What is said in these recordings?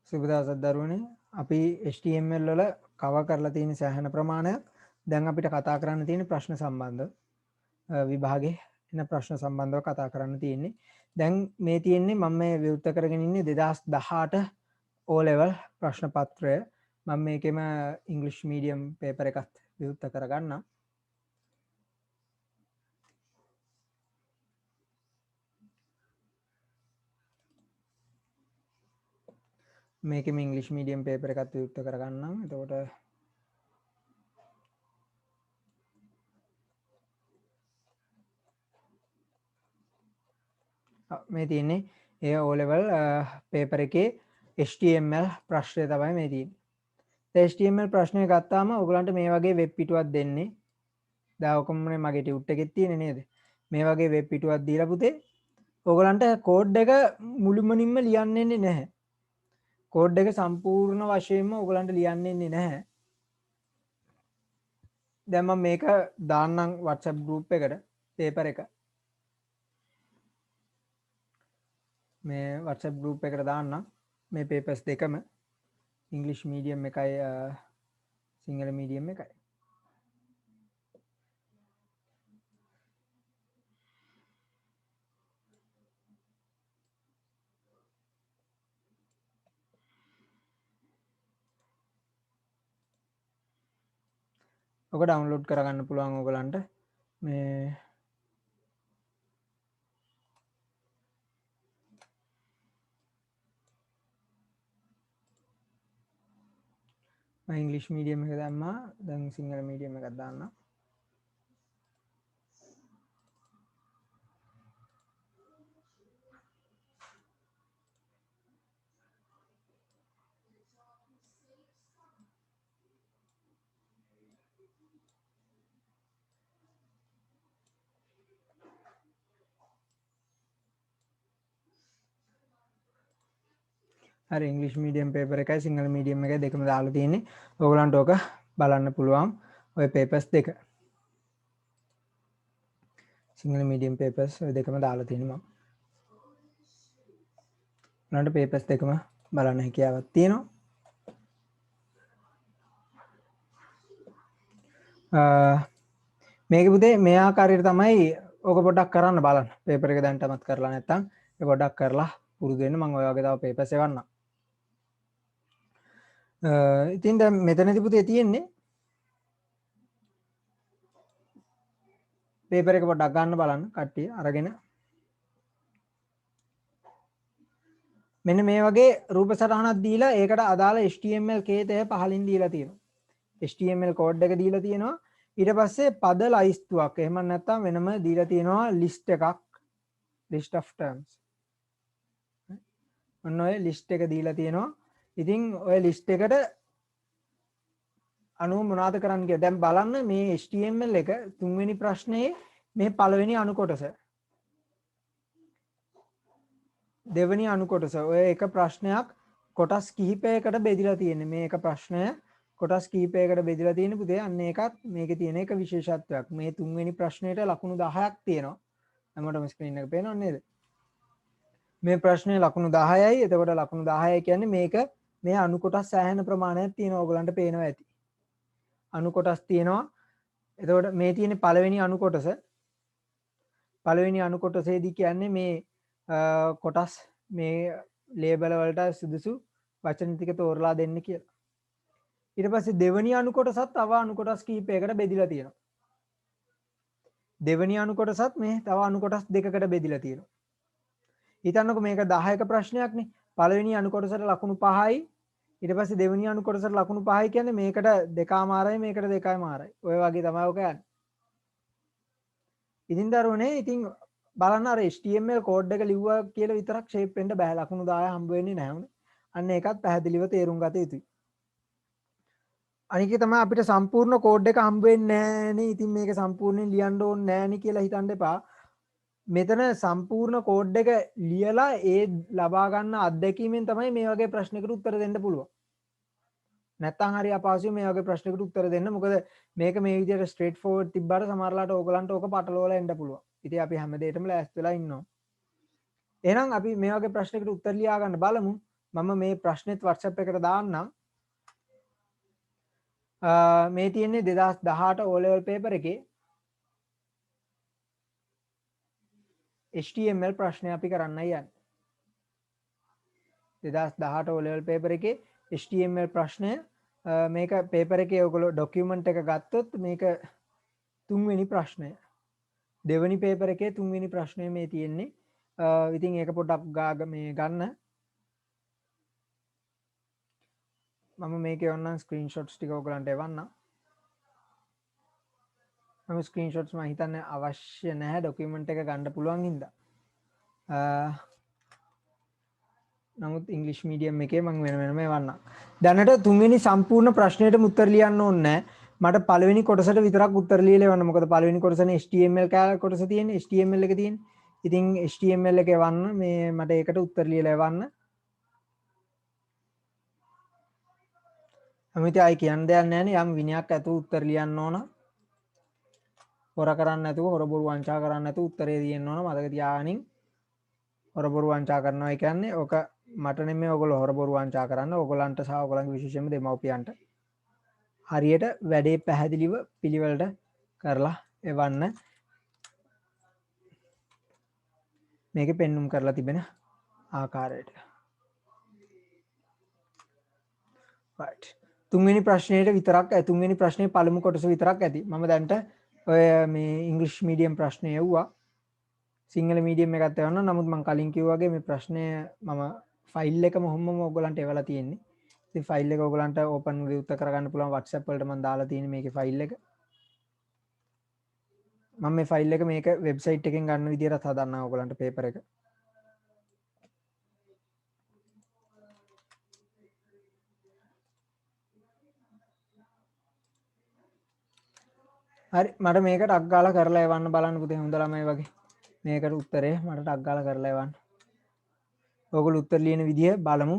සුබ දවසක් දරුවනේ. අපි HTML වල කවර් කරලා තියෙන සෑහෙන ප්‍රමාණයක්. දැන් අපිට කතා කරන්න තියෙන ප්‍රශ්න සම්බන්ධව විභාගේ එන ප්‍රශ්න සම්බන්ධව කතා කරන්න තියෙන්නේ. දැන් මේ තියෙන්නේ මම මේ විවෘත කරගෙන ඉන්නේ 2018 O level ප්‍රශ්න පත්‍රය. මම මේකෙම ඉංග්‍රීසි මීඩියම් පේපර් එකත් විවෘත කරගන්නම්. මේකෙම ඉංග්‍රීසි මීඩියම් පේපර් එකත් විවෘත කරගන්නම්. එතකොට මේ තියෙන්නේ ඒ O level පේපර් එකේ HTML ප්‍රශ්නය තමයි මේ තියෙන්නේ. HTML ප්‍රශ්නය ගත්තාම ඔයගලන්ට මේ වගේ වෙබ් පිටුවක් දෙන්නේ. දැන් ඔකමනේ මගේ ටියුට් එකේ තියෙන්නේ නේද? මේ වගේ වෙබ් පිටුවක් දීලා පුතේ ඔයගලන්ට කෝඩ් එක මුළුමනින්ම ලියන්න එන්නේ නැහැ. කෝඩ් එක සම්පූර්ණ වශයෙන්ම ඔයගලන්ට ලියන්න එන්නේ නැහැ. දැන් මම මේක දාන්නම් WhatsApp group එකට පේපර් එක. මේ WhatsApp group එකට දාන්නම් මේ papers දෙකම English medium එකයි සිංහල medium එකයි. ඔක ඩවුන්ලෝඩ් කරගන්න පුළුවන් ඔයගලන්ට මේ මම ඉංග්‍රීසි මීඩියම් එක දැම්මා. දැන් සිංහල මීඩියම් එකක් දාන්නම්. හරි ඉංග්‍රීසි මීඩියම් පේපර් එකයි සිංහල මීඩියම් එකයි දෙකම දාලා තියෙන්නේ. ඔයගලන්ට ඕක බලන්න පුළුවන් ඔය papers දෙක. සිංහල මීඩියම් papers ඔය දෙකම දාලා තියෙනවා මම. ඔයාලට papers දෙකම බලන්න හැකියාවක් තියෙනවා. මේක පුතේ මේ ආකාරයට තමයි ඕක පොඩ්ඩක් කරන්න බලන්න. පේපර් එක දැන්ටමත් කරලා නැත්නම් ඒ පොඩ්ඩක් කරලා පුරුදු වෙන්න. මම ඔය වගේ තව papers එවන්නම්. ඉතින් දැන් මෙතනදී පුතේ තියෙන්නේ පේපර් එක පොඩ්ඩක් ගන්න බලන්න කට්ටිය අරගෙන මෙන්න මේ වගේ රූප සටහනක් දීලා ඒකට අදාළ HTML කේතය පහලින් දීලා තියෙනවා. HTML කෝඩ් එක දීලා තියෙනවා. ඊට පස්සේ පද ලයිස්තුවක් එහෙම නැත්නම් වෙනම දීලා තියෙනවා ලිස්ට් එකක් list of terms. ඔන්න ඔය ලිස්ට් එක දීලා තියෙනවා. ඉතින් ඔය ලිස්ට් එකට අනුව මොනවද කරන්න කියලා දැන් බලන්න මේ HTML එක තුන්වෙනි ප්‍රශ්නේ මේ පළවෙනි අණු කොටස. දෙවෙනි අණු කොටස. ඔය එක ප්‍රශ්නයක් කොටස් කිහිපයකට බෙදලා තියෙන්නේ. මේ එක ප්‍රශ්නය කොටස් කිහිපයකට බෙදලා තියෙන පුතේ අන්න ඒකත් මේකේ තියෙන එක විශේෂත්වයක්. මේ තුන්වෙනි ප්‍රශ්නෙට ලකුණු 10ක් තියෙනවා. හැමෝටම ස්ක්‍රීන් එක පේනව නේද? මේ ප්‍රශ්නේ ලකුණු 10යි. එතකොට ලකුණු 10 කියන්නේ මේක මේ අණු කොටස් සෑහෙන ප්‍රමාණයක් තියෙනවා. ඔයගලන්ට පේනවා ඇති. අණු කොටස් තියෙනවා. එතකොට මේ තියෙන පළවෙනි අණු කොටස. පළවෙනි අණු කොටසේදී කියන්නේ මේ කොටස් මේ ලේබල් වලට සුදුසු වචන ටික තෝරලා දෙන්න කියලා. ඊට පස්සේ දෙවෙනි අණු කොටසත් තව අණු කොටස් කිහිපයකට බෙදලා තියෙනවා. දෙවෙනි අණු කොටසත් මේ තව අණු කොටස් දෙකකට බෙදලා තියෙනවා. හිතන්නකො මේක 10ක ප්‍රශ්නයක්නේ. පළවෙනි අණු කොටසට ලකුණු 5යි. ඊට පස්සේ දෙවෙනි අණු කොටසට ලකුණු 5යි කියන්නේ මේකට 2මාරයි මේකට 2මාරයි. ඔය වගේ තමයි ඔක යන්නේ. ඉතින් දරුවනේ ඉතින් බලන්න අර HTML කෝඩ් එක ලිව්වා කියලා විතරක් ෂේප් වෙන්න බෑ. ලකුණු 10 හම්බ වෙන්නේ නැහැ උනේ. අන්න ඒකත් පැහැදිලිව තේරුම් ගත යුතුයි. අනික තමයි අපිට සම්පූර්ණ කෝඩ් එක හම්බ වෙන්නේ නැහනේ. ඉතින් මේක සම්පූර්ණයෙන් ලියන්න ඕනේ නැහනේ කියලා හිතන්න එපා. මෙතන සම්පූර්ණ කෝඩ් එක ලියලා ඒ ලබා ගන්න අත්දැකීමෙන් තමයි මේ වගේ ප්‍රශ්නයකට උත්තර දෙන්න පුළුවන්. නැත්තම් හරි අපහසුයි මේ වගේ ප්‍රශ්නයකට උත්තර දෙන්න. මොකද මේක මේ විදිහට ස්ට්‍රේට් ෆෝවර්ඩ් තිබ්බාට සමහරලාට ඕගලන්ට ඕක පටලවලා එන්න පුළුවන්. ඉතින් අපි හැම දෙයකටම ලෑස්ති වෙලා ඉන්නවා. එහෙනම් අපි මේ වගේ ප්‍රශ්නයකට උත්තර ලියා ගන්න බලමු. මම මේ ප්‍රශ්නෙත් WhatsApp එකට දාන්නම්. මේ තියෙන්නේ 2018 O level paper එකේ HTML ප්‍රශ්නය අපි කරන්නයි යන්නේ. 2018 O level paper එකේ HTML ප්‍රශ්නය මේක paper එකේ ඔයගොල්ලෝ document එක ගත්තොත් මේක තුන්වෙනි ප්‍රශ්නය. දෙවෙනි paper එකේ තුන්වෙනි ප්‍රශ්නය මේ තියෙන්නේ. ඉතින් ඒක පොඩ්ඩක් මේ ගන්න. මම මේකේ ඔන්නම් screenshots ටික ඔයගලන්ට එවන්නම්. මම screenshots මම හිතන්නේ අවශ්‍ය නැහැ document එක ගන්න පුළුවන් හින්දා. නමුත් ඉංග්‍රීසි මීඩියම් එකේ මම වෙනම එවන්නම්. දැනට තුන්වෙනි සම්පූර්ණ ප්‍රශ්නෙටම උත්තර ලියන්න ඕනේ නැහැ. මට පළවෙනි කොටසට විතරක් උත්තර ලියලා එවන්න. මොකද පළවෙනි කොටසනේ HTML කොටස තියෙන්නේ. HTML එක තියෙන්නේ. ඉතින් HTML එක එවන්න මේ මට ඒකට උත්තර ලියලා එවන්න. අමිතයි අය කියන්න දෙයක් නැහැ නේ. යම් විනයක් ඇතුව උත්තර ලියන්න ඕන. හොර කරන්නේ නැතුව හොර බොරු වංචා කරන්නේ නැතුව උත්තරේ දෙන්න ඕන. මතක තියාගනින්. හොර බොරු වංචා කරනවා කියන්නේ ඔක මට නෙමෙයි ඔයගොල්ලෝ හොර බොරු වංචා කරන්න. ඔයගොල්ලන්ට සහ ඔයගොල්ලන්ගේ විශේෂයෙන්ම දෙමව්පියන්ට හරියට වැඩේ පැහැදිලිව පිළිවෙලට කරලා එවන්න. මේකේ පෙන්눔 කරලා තිබෙන ආකාරයට. right. තුන්වෙනි ප්‍රශ්නේට විතරක් තුන්වෙනි ප්‍රශ්නේ පළමු කොටස විතරක් ඇති. මම දැන්ට ඔය මේ ඉංග්‍රීසි මීඩියම් ප්‍රශ්නේ යවුවා. සිංහල මීඩියම් එකත් එවන්න. නමුත් මම කලින් කිව්වා වගේ මේ ප්‍රශ්නය මම ෆයිල් එකම ඔහොමම ඔයගලන්ට එවලා තියෙන්නේ. ඉතින් ෆයිල් එක ඔයගලන්ට ඕපන් විවෘත කරගන්න පුළුවන් WhatsApp වලට මම දාලා තියෙන්නේ මේකේ ෆයිල් එක. මම මේ ෆයිල් එක මේක වෙබ්සයිට් එකෙන් ගන්න විදිහට හදන්නම් ඔයගලන්ට පේපර් එක. හරි මට මේක ටක් ගාලා කරලා එවන්න බලන්න පුතේ හොඳ ළමයි වගේ. මේකට උත්තරේ මට ටක් ගාලා කරලා එවන්න. ඔයගොල්ලෝ උත්තර ලියන විදිය බලමු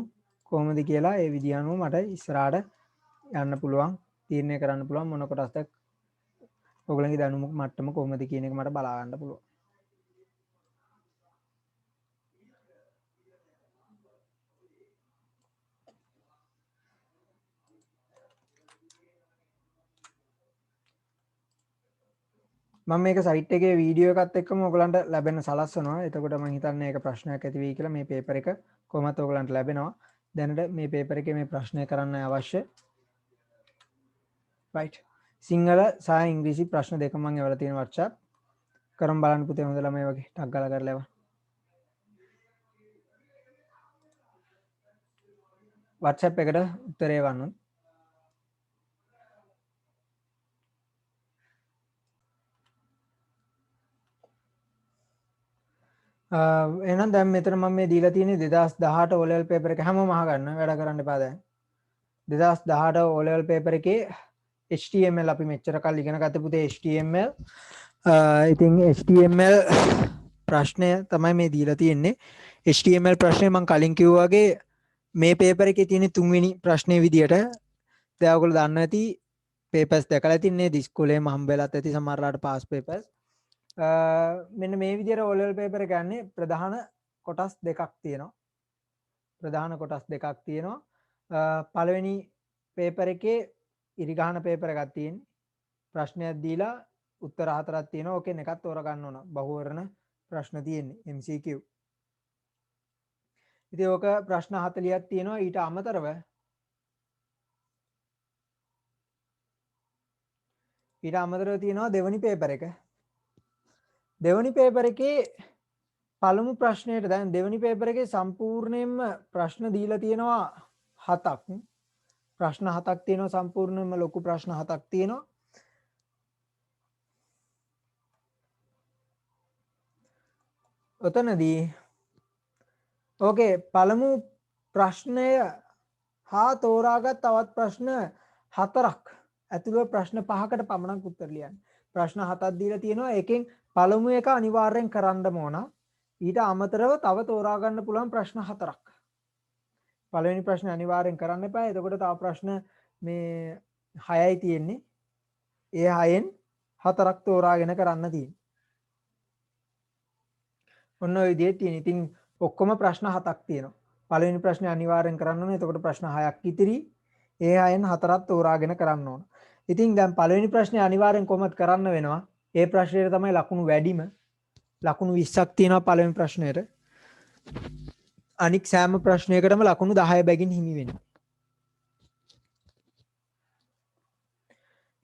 කොහොමද කියලා. ඒ විදිය අනුව මට ඉස්සරහට යන්න පුළුවන්. තීරණය කරන්න පුළුවන් මොන කොටසද ඔයගොල්ලන්ගේ දැනුම මට්ටම කොහොමද කියන එක මට බලා ගන්න පුළුවන්. මම මේක සයිට් එකේ වීඩියෝ එකත් එක්කම ඔයගලන්ට ලැබෙන සලස්වනවා. එතකොට මම හිතන්නේ ඒක ප්‍රශ්නයක් ඇති වෙයි කියලා. මේ පේපර් එක කොහොමද ඔයගලන්ට ලැබෙනවා. දැනට මේ පේපර් එකේ මේ ප්‍රශ්නය කරන්න අවශ්‍ය. right. සිංහල සහ ඉංග්‍රීසි ප්‍රශ්න දෙකම මම එවලා තියෙන WhatsApp. කරන් බලන්න පුතේ හොඳ ළමයි වගේ ටක් ගාලා කරලා එවන්න. WhatsApp එකට උත්තරේ එවන්න. එහෙනම් දැන් මෙතන මම මේ දීලා තියෙන්නේ 2018 O level paper එක හැමෝම අහගන්න වැඩ කරන්න එපා දැන්. 2018 O level paper එකේ HTML අපි මෙච්චර කල් ඉගෙන ගත්ත පුතේ HTML. ඉතින් HTML ප්‍රශ්නය තමයි මේ දීලා තියෙන්නේ. HTML ප්‍රශ්නේ මම කලින් කිව්වා වගේ මේ පේපර් එකේ තියෙන තුන්වෙනි ප්‍රශ්නේ විදියට දැන් ඔයගොල්ලෝ දන්නවා ඇති papers දැකලා ඇති නේද ඉස්කෝලේම හම්බෙලාත් ඇති සමහරලාට pass papers. මෙන්න මේ විදියට O level paper එක ගන්නේ ප්‍රධාන කොටස් දෙකක් තියෙනවා. ප්‍රධාන කොටස් දෙකක් තියෙනවා. පළවෙනි පේපර් එකේ ඉරිගහන පේපර් එකක් තියෙන්නේ. ප්‍රශ්නයක් දීලා උත්තර හතරක් තියෙනවා. ඕකෙන් එකක් තෝරගන්න ඕන. බහුවර්ණ ප්‍රශ්න තියෙන්නේ MCQ. ඉතින් ඕක ප්‍රශ්න 40ක් තියෙනවා. ඊට අමතරව තියෙනවා දෙවනි පේපර් එක. දෙවනි පේපර් එකේ පළමු ප්‍රශ්නයට දැන් දෙවනි පේපර් එකේ සම්පූර්ණයෙන්ම ප්‍රශ්න දීලා තියෙනවා 7ක්. ප්‍රශ්න 7ක් තියෙනවා සම්පූර්ණයෙන්ම ලොකු ප්‍රශ්න 7ක් තියෙනවා. ඔතනදී ඕකේ පළමු ප්‍රශ්නය හා තෝරාගත් තවත් ප්‍රශ්න 4ක් ඇතුළේ ප්‍රශ්න 5කට පමණක් උත්තර ලියන්න. ප්‍රශ්න 7ක් දීලා තියෙනවා. එකෙන් පළමු එක අනිවාර්යෙන් කරන්න ඕන. ඊට අමතරව තව තෝරා ගන්න පුළුවන් ප්‍රශ්න 4ක්. පළවෙනි ප්‍රශ්නේ අනිවාර්යෙන් කරන්න එපා. එතකොට තව ප්‍රශ්න මේ 6යි තියෙන්නේ. ඒ 6න් 4ක් තෝරාගෙන කරන්න තියෙන්නේ. ඔන්න ඔය විදිහට තියෙන. ඉතින් ඔක්කොම ප්‍රශ්න 7ක් තියෙනවා. පළවෙනි ප්‍රශ්නේ අනිවාර්යෙන් කරන්න ඕනේ. එතකොට ප්‍රශ්න 6ක් ඉතිරි. ඒ 6න් 4ක් තෝරාගෙන කරන්න ඕන. ඉතින් දැන් පළවෙනි ප්‍රශ්නේ අනිවාර්යෙන් කොහොමද කරන්න වෙනවා? ඒ ප්‍රශ්නේ තමයි ලකුණු වැඩිම. ලකුණු 20ක් තියෙනවා පළවෙනි ප්‍රශ්නෙට. අනික් සෑම ප්‍රශ්නයකටම ලකුණු 10 බැගින් හිමි වෙනවා.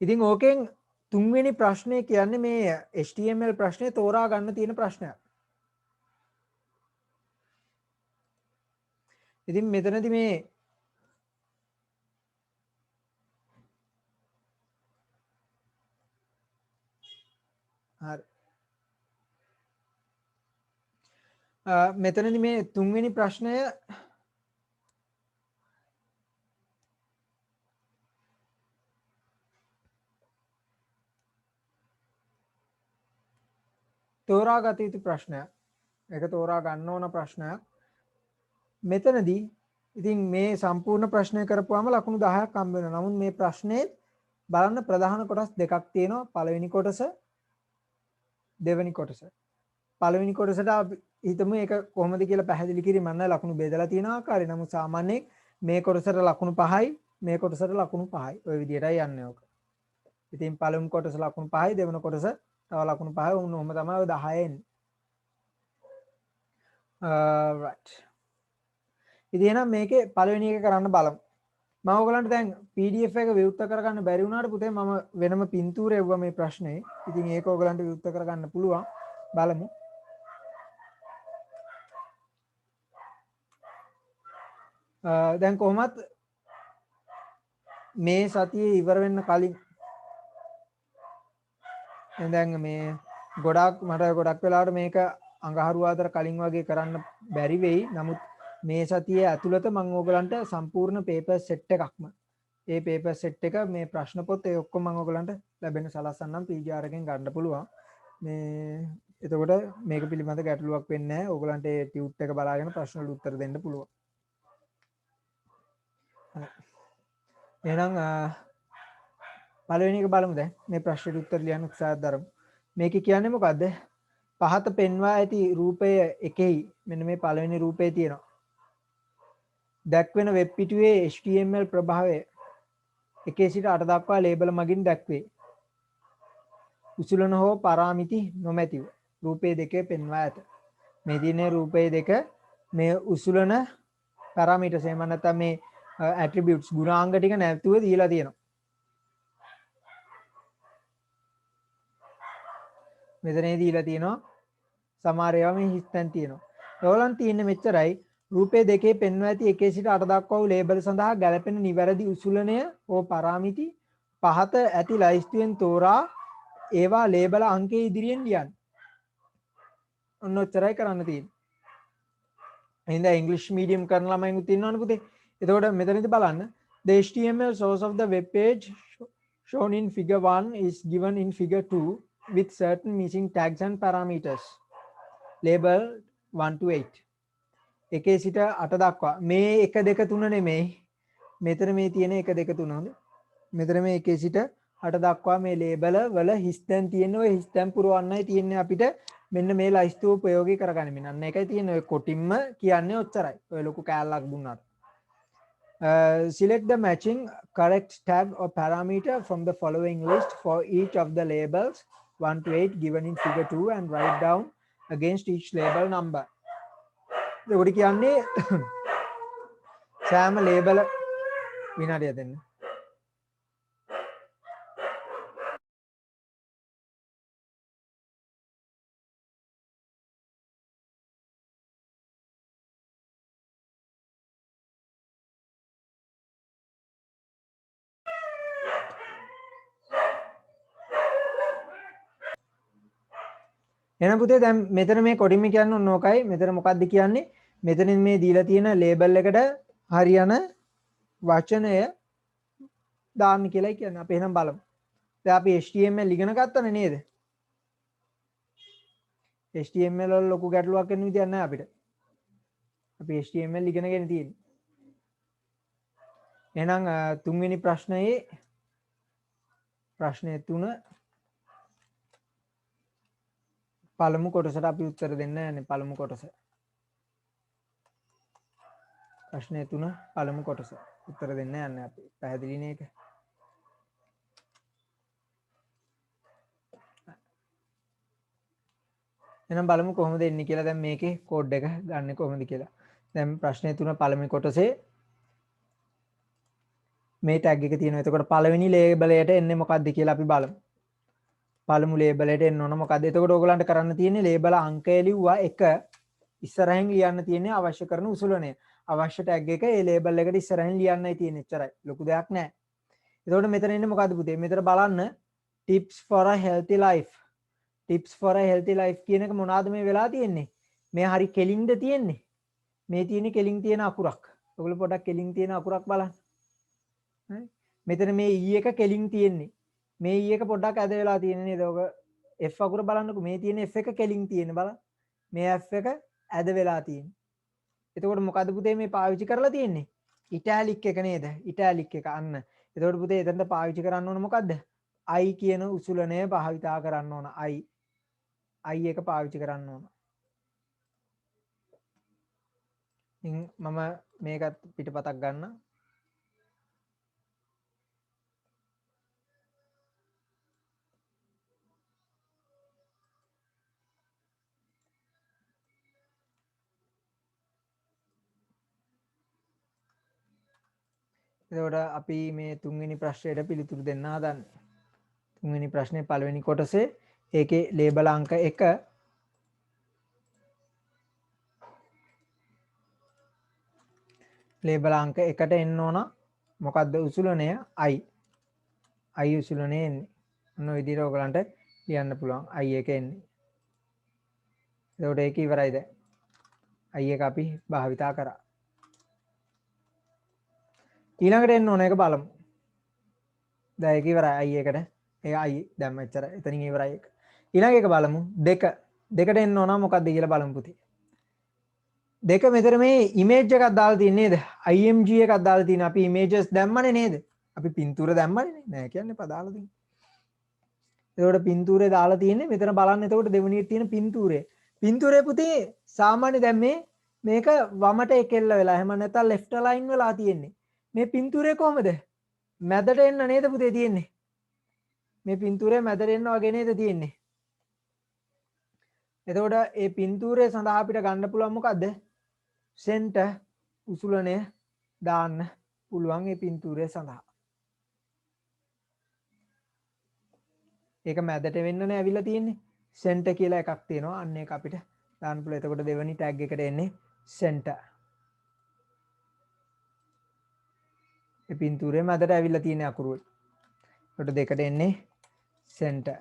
ඉතින් ඕකෙන් තුන්වෙනි ප්‍රශ්නේ කියන්නේ මේ HTML ප්‍රශ්නේ තෝරා ගන්න තියෙන ප්‍රශ්නයක්. ඉතින් මෙතනදී මේ හරි. මෙතනදී මේ තුන්වෙනි ප්‍රශ්නය තෝරා ගත යුතු ප්‍රශ්නයක්. ඒක තෝරා ගන්න ඕන ප්‍රශ්නයක්. මෙතනදී ඉතින් මේ සම්පූර්ණ ප්‍රශ්නය කරපුවාම ලකුණු 10ක් හම්බ වෙනවා. නමුත් මේ ප්‍රශ්නේ බලන්න ප්‍රධාන කොටස් දෙකක් තියෙනවා. පළවෙනි කොටස දෙවෙනි කොටස. පළවෙනි කොටසට අපි හිතමු ඒක කොහොමද කියලා පැහැදිලි කිරීම නම් ලකුණු බෙදලා තියෙන ආකාරය. නමුත් සාමාන්‍යයෙන් මේ කොටසට ලකුණු 5යි මේ කොටසට ලකුණු 5යි. ওই විදිහටයි යන්නේ ඕක. ඉතින් පළවෙනි කොටස ලකුණු 5යි දෙවෙනි කොටස තව ලකුණු 5යි. ඔහොම තමයි ඔය 10 එන්නේ. right. ඉතින් එහෙනම් මේකේ පළවෙනි එක කරන්න බලමු. මම ඔයගලන්ට දැන් PDF එක විවෘත කරගන්න බැරි වුණාට පුතේ මම වෙනම පින්තූරය එවුවා මේ ප්‍රශ්නේ. ඉතින් ඒක ඔයගලන්ට විවෘත කරගන්න පුළුවන්. බලමු. දැන් කොහොමත් මේ සතියේ ඉවර වෙන්න කලින් දැන් මේ ගොඩක් වෙලාවට මේක අඟහරුවාදට කලින් වගේ කරන්න බැරි වෙයි. නමුත් මේ සතියේ ඇතුළත මම ඕගලන්ට සම්පූර්ණ පේපර් සෙට් එකක්ම ඒ පේපර් සෙට් එක මේ ප්‍රශ්න පොත් ඒ ඔක්කොම මම ඕගලන්ට ලැබෙන සලස්සන්නම් PGR එකෙන් ගන්න පුළුවන්. මේ එතකොට මේක පිළිබඳ ගැටලුවක් වෙන්නේ නැහැ. ඕගලන්ට ඒ ටියුට් එක බලාගෙන ප්‍රශ්න වලට උත්තර දෙන්න පුළුවන්. එහෙනම් පළවෙනි එක බලමු දැන්. මේ ප්‍රශ්නෙට උත්තර ලියන්න උත්සාහ දරමු. මේකේ කියන්නේ මොකද්ද? පහත පෙන්වා ඇති රූපය එකෙහි මෙන්න මේ පළවෙනි රූපය තියෙනවා. දැක්වෙන වෙබ් පිටුවේ HTML ප්‍රභාවය 1 සිට 8 දක්වා ලේබල් මගින් දැක්වේ. උසුලන හෝ පරාමිති නොමැතිව රූපයේ දෙකේ පෙන්වා ඇත. මේ දිනේ රූපයේ දෙක මේ උසුලන පැරාමීටර්ස් එහෙම නැත්නම් මේ ඇට්‍රිබියුට්ස් ගුණාංග ටික නැතුව දීලා තියෙනවා. මෙතනදී දීලා තියෙනවා සමහර ඒවා මේ හිස්තැන් තියෙනවා. ඒවලන් තියෙන්නේ මෙච්චරයි. රූපයේ දෙකේ පෙන්වා ඇති 1 සිට 8 දක්වා වූ ලේබල් සඳහා ගැළපෙන නිවැරදි උසුලනය හෝ පරාමිති පහත ඇති ලයිස්තුවෙන් තෝරා ඒවා ලේබල අංකයේ ඉදිරියෙන් ලියන්න. ඔන්න ඔච්චරයි කරන්න තියෙන්නේ. එහෙනම් ඉංග්‍රීසි මීඩියම් කරන ළමයිනුත් ඉන්නවනේ පුතේ. එතකොට මෙතනදී බලන්න the HTML source of the web page shown in figure 1 is given in figure 2 with certain missing tags and parameters label 1 to 8. 1 සිට 8 දක්වා මේ 1 2 3 නෙමෙයි. මෙතන මේ තියෙන 1 2 3 හොඳ. මෙතන මේ 1 සිට 8 දක්වා මේ ලේබල වල හිස්තැන් තියෙන ඔය හිස්තැන් පුරවන්නයි තියෙන්නේ අපිට මෙන්න මේ ලයිස්තුව ප්‍රයෝගී කරගන්න. අන්න ඒකයි තියෙන්නේ. ඔය කොටින්ම කියන්නේ ඔච්චරයි. ඔය ලොකු කෑල්ලක් දුන්නාට. Select the matching correct tag or parameter from the following list for each of the labels 1 to 8 given in figure 2 and write down against each label number. ඒකට කියන්නේ සෑම ලේබල විනාඩිය දෙන්න. එහෙනම් පුතේ දැන් මෙතන මේ කොටින්ම කියන්නේ ඔන්න ඕකයි. මෙතන මොකද්ද කියන්නේ? මෙතනින් මේ දීලා තියෙන ලේබල් එකට හරියන වචනය දාන්න කියලායි කියන්නේ. අපි එහෙනම් බලමු. දැන් අපි HTML ඉගෙන ගත්තනේ නේද? HTML වල ලොකු ගැටලුවක් වෙන විදියක් නැහැ අපිට. අපි HTML ඉගෙනගෙන තියෙන්නේ. එහෙනම් තුන්වෙනි ප්‍රශ්නයේ ප්‍රශ්නය 3 පළමු කොටසට අපි උත්තර දෙන්න යන්නේ පළමු කොටස. ප්‍රශ්නය 3 පළමු කොටස. උත්තර දෙන්න යන්නේ අපි. පැහැදිලිනේ ඒක? එහෙනම් බලමු කොහොමද එන්නේ කියලා. දැන් මේකේ කෝඩ් එක ගන්න කොහොමද කියලා. දැන් ප්‍රශ්නය 3 පළවෙනි කොටසේ මේ ටැග් එක තියෙනවා. එතකොට පළවෙනි ලේබල් එකට එන්නේ මොකක්ද කියලා අපි බලමු. පළමු ලේබල් එකට එන්න ඕන මොකද්ද? එතකොට ඕගලන්ට කරන්න තියෙන්නේ ලේබල් අංකය ලිව්වා 1 ඉස්සරහින් ලියන්න තියෙන්නේ අවශ්‍ය කරන උසුලනය. අවශ්‍ය ටැග් එක ඒ ලේබල් එකට ඉස්සරහින් ලියන්නයි තියෙන්නේ. එච්චරයි. ලොකු දෙයක් නැහැ. එතකොට මෙතන එන්නේ මොකද්ද පුතේ? මෙතන බලන්න tips for a healthy life. tips for a healthy life කියන එක මොනවාද මේ වෙලා තියෙන්නේ? මේ හරි කෙලින්ද තියෙන්නේ? මේ තියෙන්නේ කෙලින් තියෙන අකුරක්. ඔයගොල්ලෝ පොඩ්ඩක් කෙලින් තියෙන අකුරක් බලන්න. මෙතන මේ e එක කෙලින් තියෙන්නේ. මේ e එක පොඩ්ඩක් ඇද වෙලා තියෙන්නේ නේද? ඔක f අකුර බලන්නකෝ. මේ තියෙන f එක කෙලින් තියෙන්නේ බලන්න. මේ f එක ඇද වෙලා තියෙන්නේ. එතකොට මොකද පුතේ මේ පාවිච්චි කරලා තියෙන්නේ? ඉටැලික් එක නේද? ඉටැලික් එක අන්න. එතකොට පුතේ එතනට පාවිච්චි කරන්න ඕන මොකද්ද? I කියන උසුලනය භාවිතා කරන්න ඕන. I එක පාවිච්චි කරන්න ඕන. ඉතින් මම මේකත් පිටපතක් ගන්න. එතකොට අපි මේ තුන්වෙනි ප්‍රශ්නයට පිළිතුරු දෙන්න හදන්නේ. තුන්වෙනි ප්‍රශ්නේ පළවෙනි කොටසේ ඒකේ ලේබල් අංක 1 ලේබල් අංක 1ට එන්න ඕන මොකද්ද උසුලනය I උසුලනය එන්නේ. ඔන්න ඔය විදිහට ඔයගලන්ට ලියන්න පුළුවන් I එක එන්නේ. එතකොට ඒක ඉවරයි දැන්. I එක අපි භාවිතා කරා. ඊළඟට එන්න ඕන එක බලමු. දැන් ඒක ඉවරයි I එකට. ඒක I දැම්ම එච්චර. එතනින් ඉවරයි ඒක. ඊළඟ එක බලමු. දෙකට එන්න ඕන මොකද්ද කියලා බලමු පුතේ. දෙක මෙතන මේ ඉමේජ් එකක් දාලා තියෙන්නේ නේද? img එකක් දාලා තියෙන. අපි ඉමේජස් දැම්මනේ නේද? අපි පින්තූර දැම්මනේ නෑ කියන්නේ පා දාලා තියෙන්නේ. එතකොට පින්තූරේ දාලා තියෙන්නේ මෙතන බලන්න. එතකොට දෙවෙනියට තියෙන පින්තූරේ. පින්තූරේ පුතේ සාමාන්‍ය දැන් මේක වමට එකෙල්ල වෙලා එහෙම නැත්නම් left align වෙලා තියෙන්නේ. මේ පින්තූරේ කොහමද? මැදට එන්න නේද පුතේ තියෙන්නේ? මේ පින්තූරේ මැදට එන්න වගේ නේද තියෙන්නේ? එතකොට මේ පින්තූරේ සඳහා අපිට ගන්න පුළුවන් මොකද්ද? සෙන්ටර් උසුලනය දාන්න පුළුවන් මේ පින්තූරය සඳහා. ඒක මැදට වෙන්නනේ ඇවිල්ලා තියෙන්නේ. සෙන්ටර් කියලා එකක් තියෙනවා. අන්න ඒක අපිට දාන්න පුළුවන්. එතකොට දෙවෙනි ටැග් එකට එන්නේ සෙන්ටර්. මේ පින්තූරේ මැදට ඇවිල්ලා තියෙන අකුරු වල. එතකොට දෙකට එන්නේ සෙන්ටර්.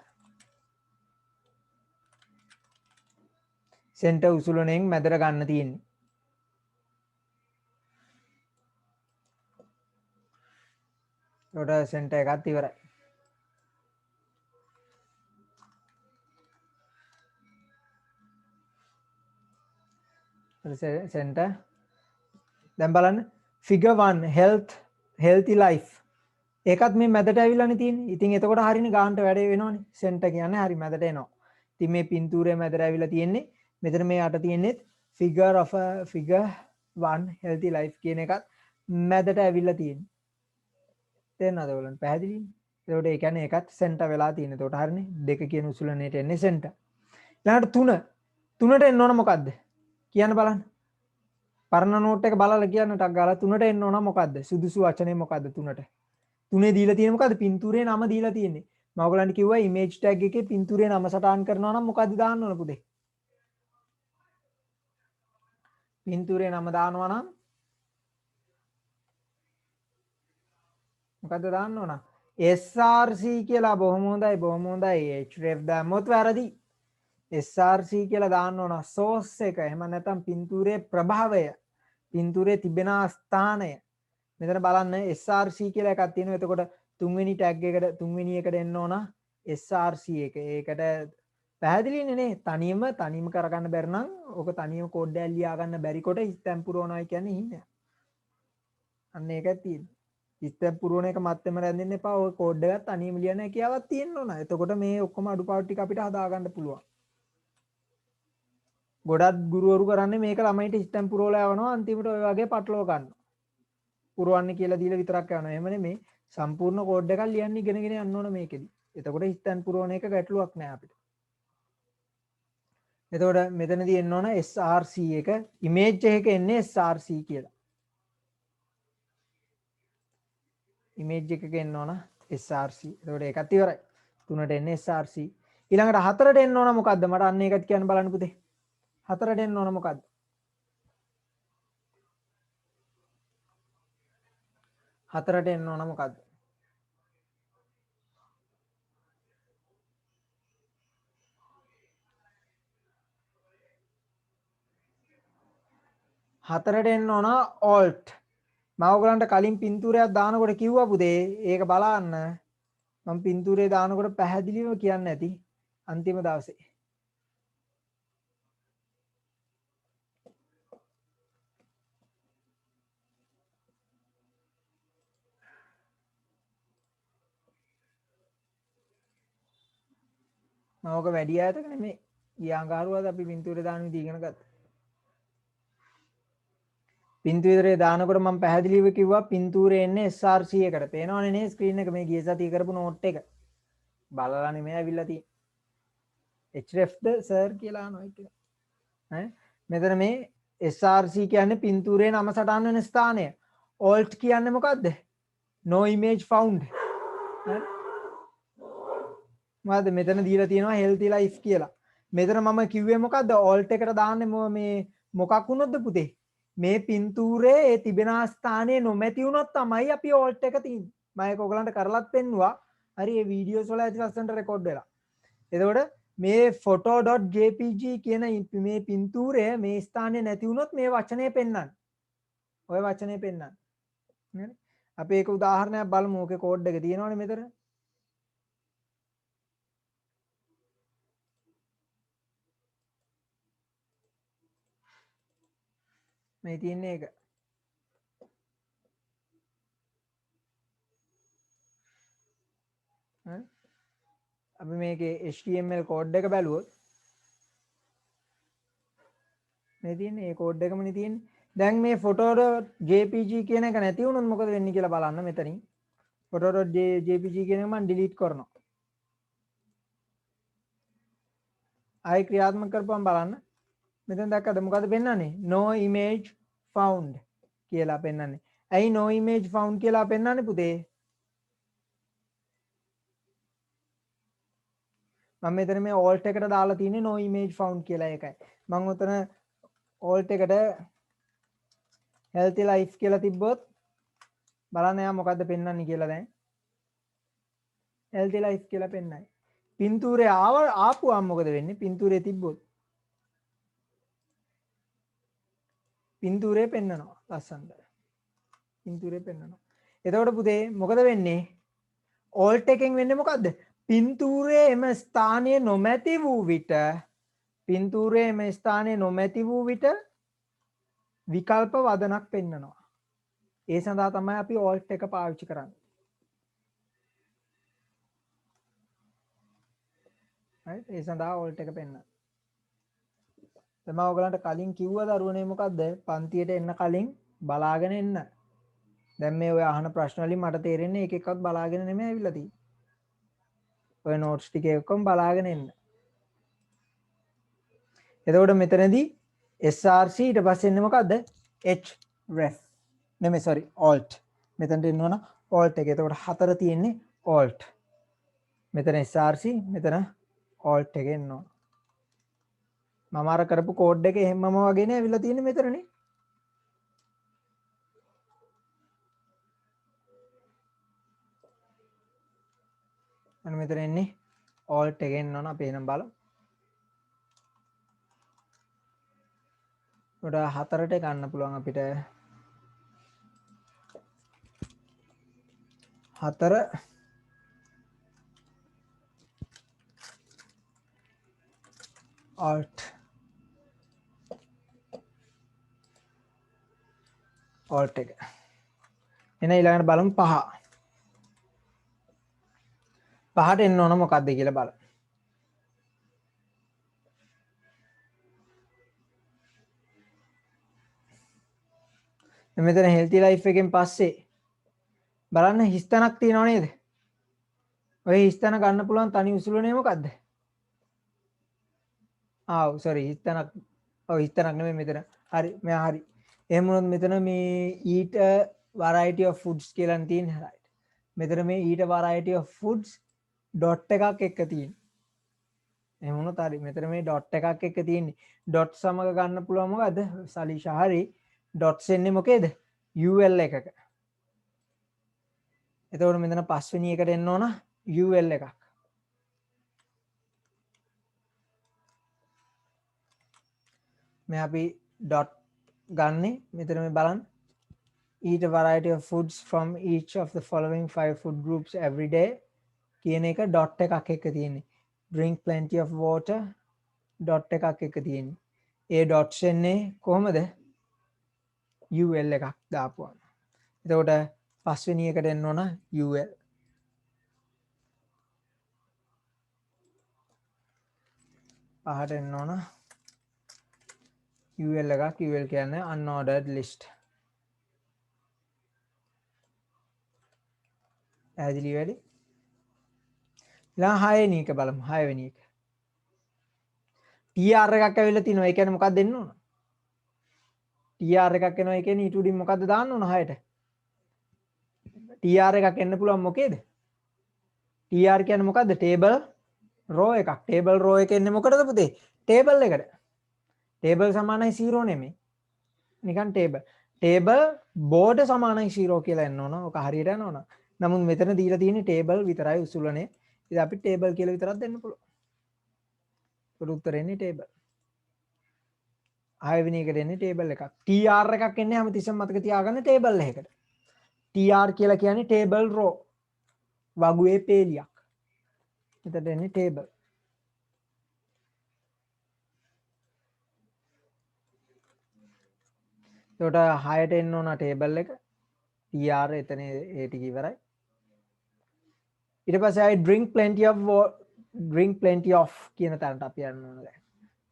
සෙන්ටර් උසුලනයෙන් මැදට ගන්න තියෙන්නේ. එතකොට සෙන්ටර් එකත් ඉවරයි. සෙන්ටර් දැන් බලන්න figure 1 healthy life ඒකත් මේ මැදට ඇවිල්ලානේ තියෙන්නේ. ඉතින් එතකොට හරියනේ ගානට වැඩේ වෙනවනේ. සෙන්ටර් කියන්නේ හරි මැදට එනවා. ඉතින් මේ පින්තූරය මැදට ඇවිල්ලා තියෙන්නේ. මෙතන මේ යට තියෙන්නේ figure 1 healthy life කියන එකත් මැදට ඇවිල්ලා තියෙන්නේ. තේරෙනවද ඔයගොල්ලන්ට? පැහැදිලිනේ? එතකොට ඒ කියන්නේ ඒකත් සෙන්ටර් වෙලා තියෙන්නේ. එතකොට හරිනේ. දෙක කියන උසුලනේට එන්නේ සෙන්ටර්. ඊළඟට 3ට එන්න ඕන මොකද්ද? කියන්න බලන්න. පරණ නෝට් එක බලලා කියන්න ටක් ගාලා 3ට එන්න ඕන මොකද්ද? සුදුසු වචනේ මොකද්ද 3ට? 3 දීලා තියෙන්නේ මොකද්ද? පින්තූරේ නම දීලා තියෙන්නේ. මම ඔයගලන්ට කිව්වා ඉමේජ් ටැග් එකේ පින්තූරේ නම සටහන් කරනවා නම් මොකද්ද දාන්න ඕන පුතේ? පින්තූරේ නම දානවා නම් මොකද්ද දාන්න ඕන? SRC කියලා. බොහොම හොඳයි බොහොම හොඳයි. href දැම්මොත් වැරදි. SRC කියලා දාන්න ඕන source එක. එහෙම නැත්නම් පින්තූරේ ප්‍රභාවය. පින්තූරේ තිබෙන ස්ථානය. මෙතන බලන්න SRC කියලා එකක් තියෙනවා. එතකොට තුන්වෙනි ටැග් එකට තුන්වෙනි එකට එන්න ඕන SRC එක. ඒකට පැහැදිලිනේ නේ? තනියම කරගන්න බැරි නම් ඔක තනියම කෝඩ් එකක් ලියා ගන්න බැරි කොට ස්ටැම්ප් පුරවනවා කියන්නේ හින්නේ. අන්න ඒකයි තියෙන්නේ. ස්ටැම්ප් පුරවන එක මත්තෙම රැඳෙන්න එපා. ඔය කෝඩ් එකත් තනියම ලියන හැකියාවක් තියෙන්න ඕන. එතකොට මේ ඔක්කොම අඩුපාඩු ටික අපිට හදා ගන්න පුළුවන්. ගොඩක් ගුරුවරු කරන්නේ මේක ළමයිට හිතන් පුරවලා යවනවා අන්තිමට ඔය වගේ පටලව ගන්නවා. පුරවන්නේ කියලා දීලා විතරක් යනවා. එහෙම නෙමෙයි. සම්පූර්ණ කෝඩ් එකක් ලියන්න ඉගෙනගෙන යන්න ඕන මේකෙදි. එතකොට හිතන් පුරවන එක ගැටලුවක් නෑ අපිට. එතකොට මෙතනදී එන්න ඕන SRC එක ඉමේජ් එකක එන්නේ SRC කියලා. ඉමේජ් එකක එන්න ඕන SRC. එතකොට ඒකත් ඉවරයි. 3ට එන්නේ SRC. ඊළඟට 4ට එන්න ඕන මොකද්ද? මට අන්න ඒකත් කියන්න බලන්න පුතේ. 4ට එන්න ඕන මොකද්ද? 4ට එන්න ඕන මොකද්ද? 4ට එන්න ඕන alt. මම ඔයගලන්ට කලින් පින්තූරයක් දානකොට කිව්වා පුතේ ඒක බලන්න. මම පින්තූරේ දානකොට පැහැදිලිව කියන්න ඇති අන්තිම දවසේ. මම ඔක වැඩි ආයතක නෙමෙයි. ගියාංගාරුවාද අපි පින්තූරේ දාන විදිහ ඉගෙන ගත්තා. පින්තූරේ දානකොට මම පැහැදිලිව කිව්වා පින්තූරේ එන්නේ SRC එකට. පේනවනේ නේ ස්ක්‍රීන් එක මේ ගිය සතිය කරපු නෝට් එක. බලලා නෙමෙයි ඇවිල්ලා තියෙන්නේ. hrefද සර් කියලා අහනවා ඒක. ඈ මෙතන මේ SRC කියන්නේ පින්තූරේ නම සටහන් වෙන ස්ථානය. alt කියන්නේ මොකද්ද? no image found. මොකද්ද මෙතන දීලා තියෙනවා healthy life කියලා. මෙතන මම කිව්වේ මොකද්ද? alt එකට දාන්නේ මේ මොකක් වුණොත්ද පුතේ? මේ පින්තූරේ ඒ තිබෙන ස්ථානයේ නොමැති වුණොත් තමයි අපි alt එක තියන්නේ. මම ඒක ඔයගලන්ට කරලත් පෙන්නුවා. හරි මේ වීඩියෝස් වල ඇති ලස්සනට රෙකෝඩ් වෙලා. එතකොට මේ photo.jpg කියන මේ පින්තූරය මේ ස්ථානයේ නැති වුණොත් මේ වචනේ පෙන්වන්න. ඔය වචනේ පෙන්වන්න. හරි? අපි ඒක උදාහරණයක් බලමු. ඕකේ කෝඩ් එක තියෙනවනේ මෙතන. මේ තියෙන්නේ ඒක. හරි? අපි මේකේ HTML කෝඩ් එක බැලුවොත් මේ තියෙන්නේ ඒ කෝඩ් එකමනේ තියෙන්නේ. දැන් මේ photo.jpg කියන එක නැති වුණොත් මොකද වෙන්නේ කියලා බලන්න මෙතනින්. photo.jpg කියන එක මම delete කරනවා. ආයි ක්‍රියාත්මක කරපුවම බලන්න. මෙතන දැක්කද මොකද පෙන්වන්නේ? no image found කියලා පෙන්වන්නේ. ඇයි no image found කියලා පෙන්වන්නේ පුතේ? මම මෙතන මේ alt එකට දාලා තියෙන්නේ no image found කියලා ඒකයි. මම උතන alt එකට healthy life කියලා තිබ්බොත් බලන්න යා මොකද්ද පෙන්වන්නේ කියලා දැන්. healthy life කියලා පෙන්නයි. පින්තූරේ ආපුවාම මොකද වෙන්නේ? පින්තූරේ තිබ්බොත් පින්තූරේ පෙන්නනවා ලස්සනට. පින්තූරේ පෙන්නනවා. එතකොට පුතේ මොකද වෙන්නේ? alt එකෙන් වෙන්නේ මොකද්ද? පින්තූරේ එම ස්ථානයේ නොමැති වූ විට පින්තූරේ එම ස්ථානයේ නොමැති වූ විට විකල්ප වදනක් පෙන්නනවා. ඒ සඳහා තමයි අපි alt එක පාවිච්චි කරන්නේ. right? ඒ සඳහා alt එක පෙන්නන. මම ඔයගලන්ට කලින් කිව්වා දරුවනේ මොකද්ද? පන්තියට එන්න කලින් බලාගෙන එන්න. දැන් මේ ඔය අහන ප්‍රශ්න වලින් මට තේරෙන්නේ එක එකක්වත් බලාගෙන නෙමෙයි ඇවිල්ලා තියෙන්නේ. ඔය නෝට්ස් ටික ඔක්කොම බලාගෙන එන්න. එතකොට මෙතනදී SRC ඊට පස්සේ එන්නේ මොකද්ද? href. නෙමෙයි sorry alt. මෙතනට එන්න ඕන alt එක. එතකොට 4 තියෙන්නේ alt. මෙතන SRC මෙතන alt එක එන්න ඕන. මම අර කරපු කෝඩ් එක එහෙමම වගේනේ ඇවිල්ලා තියෙන්නේ මෙතනනේ. අන්න මෙතන එන්නේ alt එක එන්න ඕන අපි එහෙනම් බලමු. උඩ 4ට ගන්න පුළුවන් අපිට 4 alt එක. එන ඊළඟට බලමු 5. 5ට එන්න ඕන මොකද්ද කියලා බලමු. මෙතන healthy life එකෙන් පස්සේ බලන්න හිස්තනක් තියෙනව නේද? ඔය හිස්තන ගන්න පුළුවන් තනි උසුලනේ මොකද්ද? sorry හිස්තනක්. ඔව් හිස්තනක් නෙමෙයි මෙතන. හරි මෙයා හරි. එහෙම වුණොත් මෙතන මේ eat a variety of foods කියලා තියෙන්නේ right. මෙතන මේ eat a variety of foods dot එකක් එක්ක තියෙන්නේ. එහෙම වුණොත් හරි. මෙතන මේ dot එකක් එක්ක තියෙන්නේ. dot සමග ගන්න පුළුවන් මොකද්ද? සලීෂා හරි. dots එන්නේ මොකේද? ul එකක. එතකොට මෙතන පස්වෙනි එකට එන්න ඕන ul එකක්. මේ අපි dot ගන්නෙ මෙතන මේ බලන්න. Eat a variety of foods from each of the following 5 food groups every day කියන එක dot එකක් එක්ක තියෙන්නේ. Drink plenty of water dot එකක් එක්ක තියෙන්නේ. ඒ dots එන්නේ කොහමද? ul එකක් දාපුවම. එතකොට පස්වෙනි එකට එන්න ඕන ul. පහට එන්න ඕන ul එකක්. ul කියන්නේ unordered list. ඇදිලි වැඩි. ඊළඟ 6 වෙනි එක බලමු. 6 වෙනි එක. tr එකක් ඇවිල්ලා තිනවා. ඒ කියන්නේ මොකක්ද දෙන්න ඕන? tr එකක් එනවා. ඒ කියන්නේ ඊට උඩින් මොකද්ද දාන්න ඕන 6ට? tr එකක් එන්න පුළුවන් මොකේද? tr කියන්නේ මොකද්ද? table row එකක්. table row එක එන්නේ මොකටද පුතේ? table එකට. table සමානයි 0 නෙමෙයි. නිකන් table. table board සමානයි 0 කියලා එන්න ඕන. ඔක හරියට යනවනම්. නමුත් මෙතන දීලා තියෙන්නේ table විතරයි උසුලනේ. ඉතින් අපි table කියලා විතරක් දෙන්න පුළුවන්. ඒකට උත්තරේ එන්නේ table. 6 වෙනි එකට එන්නේ table එකක්. tr එකක් එන්නේ හැමතිස්සෙම මතක තියාගන්න table එකකට. tr කියලා කියන්නේ table row. වගුවේ පේලියක්. එතකොට එන්නේ table. එතකොට 6ට එන්න ඕන table එක. tr එතන ඒ ටික ඉවරයි. ඊට පස්සේ ආයි drink plenty of කියන තැනට අපි යන්න ඕන දැන්.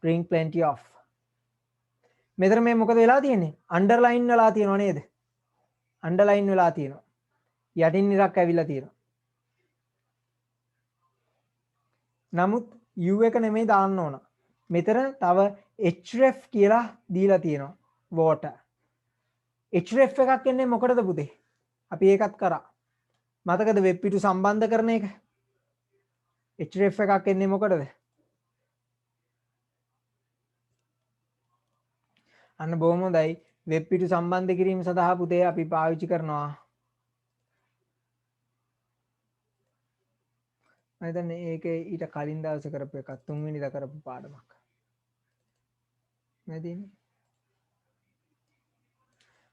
drink plenty of. මෙතන මේ මොකද වෙලා තියෙන්නේ? underline වෙලා තියෙනව නේද? underline වෙලා තියෙනවා. යටින් ඉරක් ඇවිල්ලා තියෙනවා. නමුත් u එක නෙමෙයි දාන්න ඕන. මෙතන තව href කියලා දීලා තියෙනවා. water. href එකක් එන්නේ මොකටද පුතේ? අපි ඒකත් කරා. මතකද වෙබ් පිටු සම්බන්ධ කරන එක? href එකක් එන්නේ මොකටද? අන්න බොහොම හොඳයි. වෙබ් පිටු සම්බන්ධ කිරීම සඳහා පුතේ අපි පාවිච්චි කරනවා. මම හිතන්නේ ඒක ඊට කලින් දවසේ කරපු එකක්. 3 වෙනිදා කරපු පාඩමක්. නැදිනේ.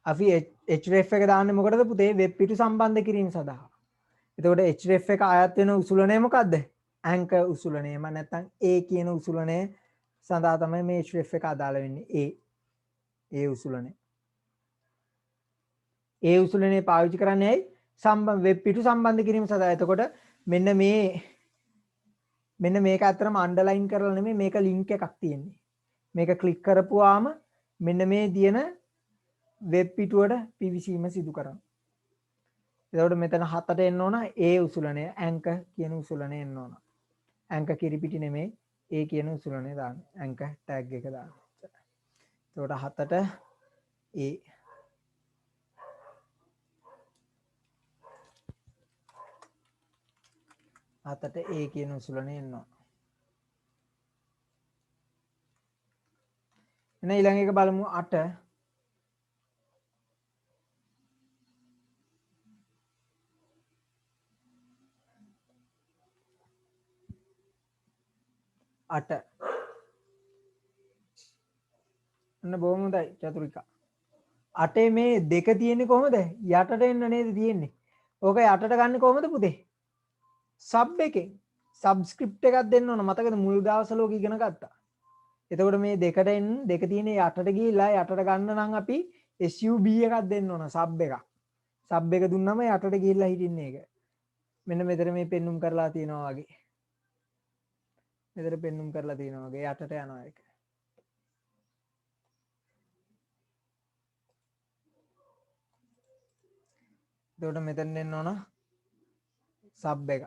අපි href එක දාන්නේ මොකටද පුතේ? වෙබ් පිටු සම්බන්ධ කිරීම සඳහා. එතකොට href එක අයත් වෙන උසුලනය මොකද්ද? anchor උසුලනය. මම නැත්තම් a කියන උසුලනය සඳහා තමයි මේ href එක අදාළ වෙන්නේ. a උසුලනය. ඒ උසුලනේ පාවිච්චි කරන්නේ ඇයි? වෙබ් පිටු සම්බන්ධ කිරීම සඳහා. එතකොට මෙන්න මේක අතරම අන්ඩර්ලයින් කරලා නෙමෙයි මේක ලින්ක් එකක් තියෙන්නේ. මේක ක්ලික් කරපුවාම මෙන්න මේ දින වෙබ් පිටුවට පිවිසීම සිදු කරනවා. එතකොට මෙතන 7ට එන්න ඕන ඒ උසුලනය ඇන්කර් කියන උසුලනේ එන්න ඕන. ඇන්කර් කිරිපිටි නෙමෙයි ඒ කියන උසුලනේ දාන්න. ඇන්කර් ටැග් එක දාන්න. එතකොට 7ට ඒ අතට ඒ කියන උසුලනේ එන්නවා. එන ඊළඟ එක බලමු 8. අන්න බොහොම හොඳයි චතුරිකා. 8 මේ දෙක තියෙන්නේ කොහොමද? යටට එන්න නේද තියෙන්නේ. ඕක යටට ගන්න කොහොමද පුතේ? සබ් එකෙන්. සබ්ස්ක්‍රිප්ට් එකක් දෙන්න ඕන. මතකද මුල් දවස්වල ඔක ඉගෙන ගත්තා. එතකොට මේ දෙකට එන්න දෙක තියෙන්නේ යටට ගිහිල්ලා යටට ගන්න නම් අපි SUB එකක් දෙන්න ඕන සබ් එකක්. සබ් එක දුන්නම යටට ගිහිල්ලා හිටින්නේ ඒක. මෙන්න මෙතන මේ පෙන්눔 කරලා තියෙනවා වගේ. මෙතන පෙන්눔 කරලා තියෙනවා වගේ යටට යනවා ඒක. එතකොට මෙතන දෙන්න ඕන සබ් එක.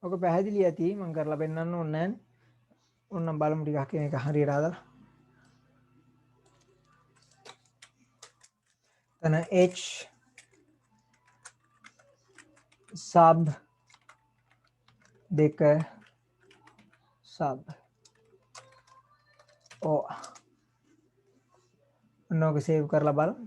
ඔක පැහැදිලි ඇති මම කරලා පෙන්නන්න ඕනේ නැහැ. ඕනම් බලමු ටිකක් මේක හරියට හදලා. තන h sub දෙක sub ඕ ඔන්නෝක සේව් කරලා බලමු.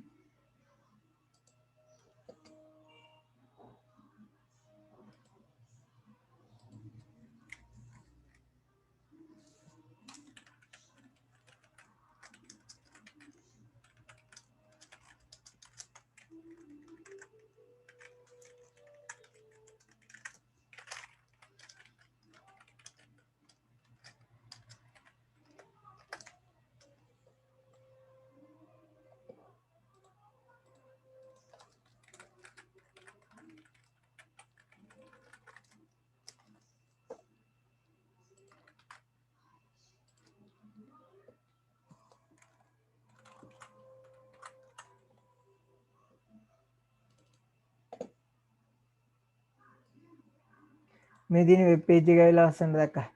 මේ දින වෙබ් පේජ් එක ඇවිල්ලා ලස්සනට දැක්කා.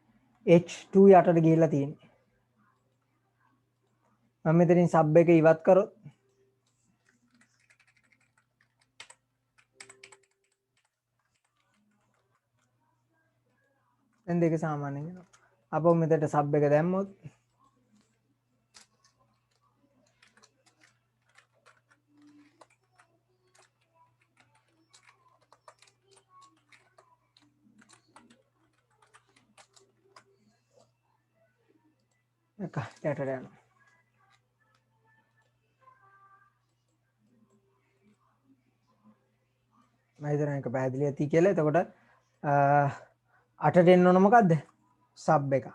h2 යටට ගිහිල්ලා තියෙන්නේ. මම මෙතනින් සබ් එක ඉවත් කරොත් දැන් දෙක සාමාන්‍ය වෙනවා. අපෝ මෙතනට සබ් එක දැම්මොත් එක යටට යනවා. මම හිතනවා ඒක පැහැදිලි ඇති කියලා. එතකොට අටට එන්න ඕන මොකද්ද? සබ් එක.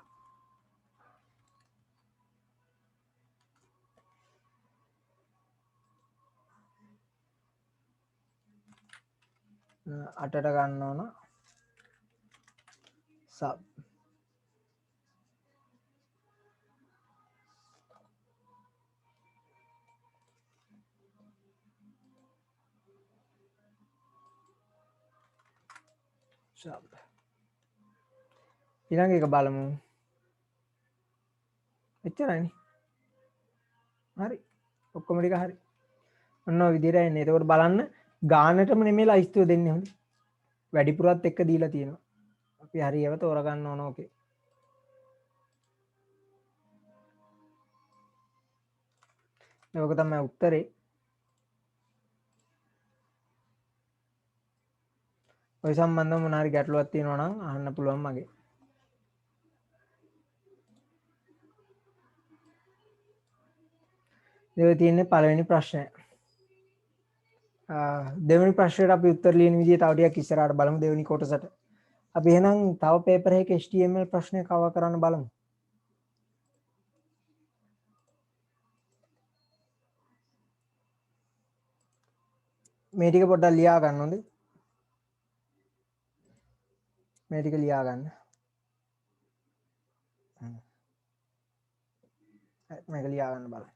අටට ගන්න ඕන සබ්. සබ්. ඊළඟ එක බලමු. එච්චරයිනේ. හරි. ඔක්කොම ටික හරි. ඔන්න ඔය විදිහට එන්නේ. එතකොට බලන්න ගානටම නෙමෙයි ලයිස්තුව දෙන්නේ හොඳ. වැඩිපුරත් එක්ක දීලා තියෙනවා. අපි හරියව තෝරගන්න ඕන ඕකේ. මේක තමයි උත්තරේ. ඔය සම්බන්ධව මොන හරි ගැටලුවක් තියෙනවා නම් අහන්න පුළුවන් මගේ. ඒක තියෙන්නේ පළවෙනි ප්‍රශ්නය. දෙවෙනි ප්‍රශ්නයට අපි උත්තර ලියන විදිය තව ටිකක් ඉස්සරහට බලමු දෙවෙනි කොටසට. අපි එහෙනම් තව පේපර් එකක HTML ප්‍රශ්නය කවර් කරන්න බලමු. මේ ටික පොඩ්ඩක් ලියා ගන්න හොඳේ. මේ ටික ලියා ගන්න. මේක ලියා ගන්න බලන්න.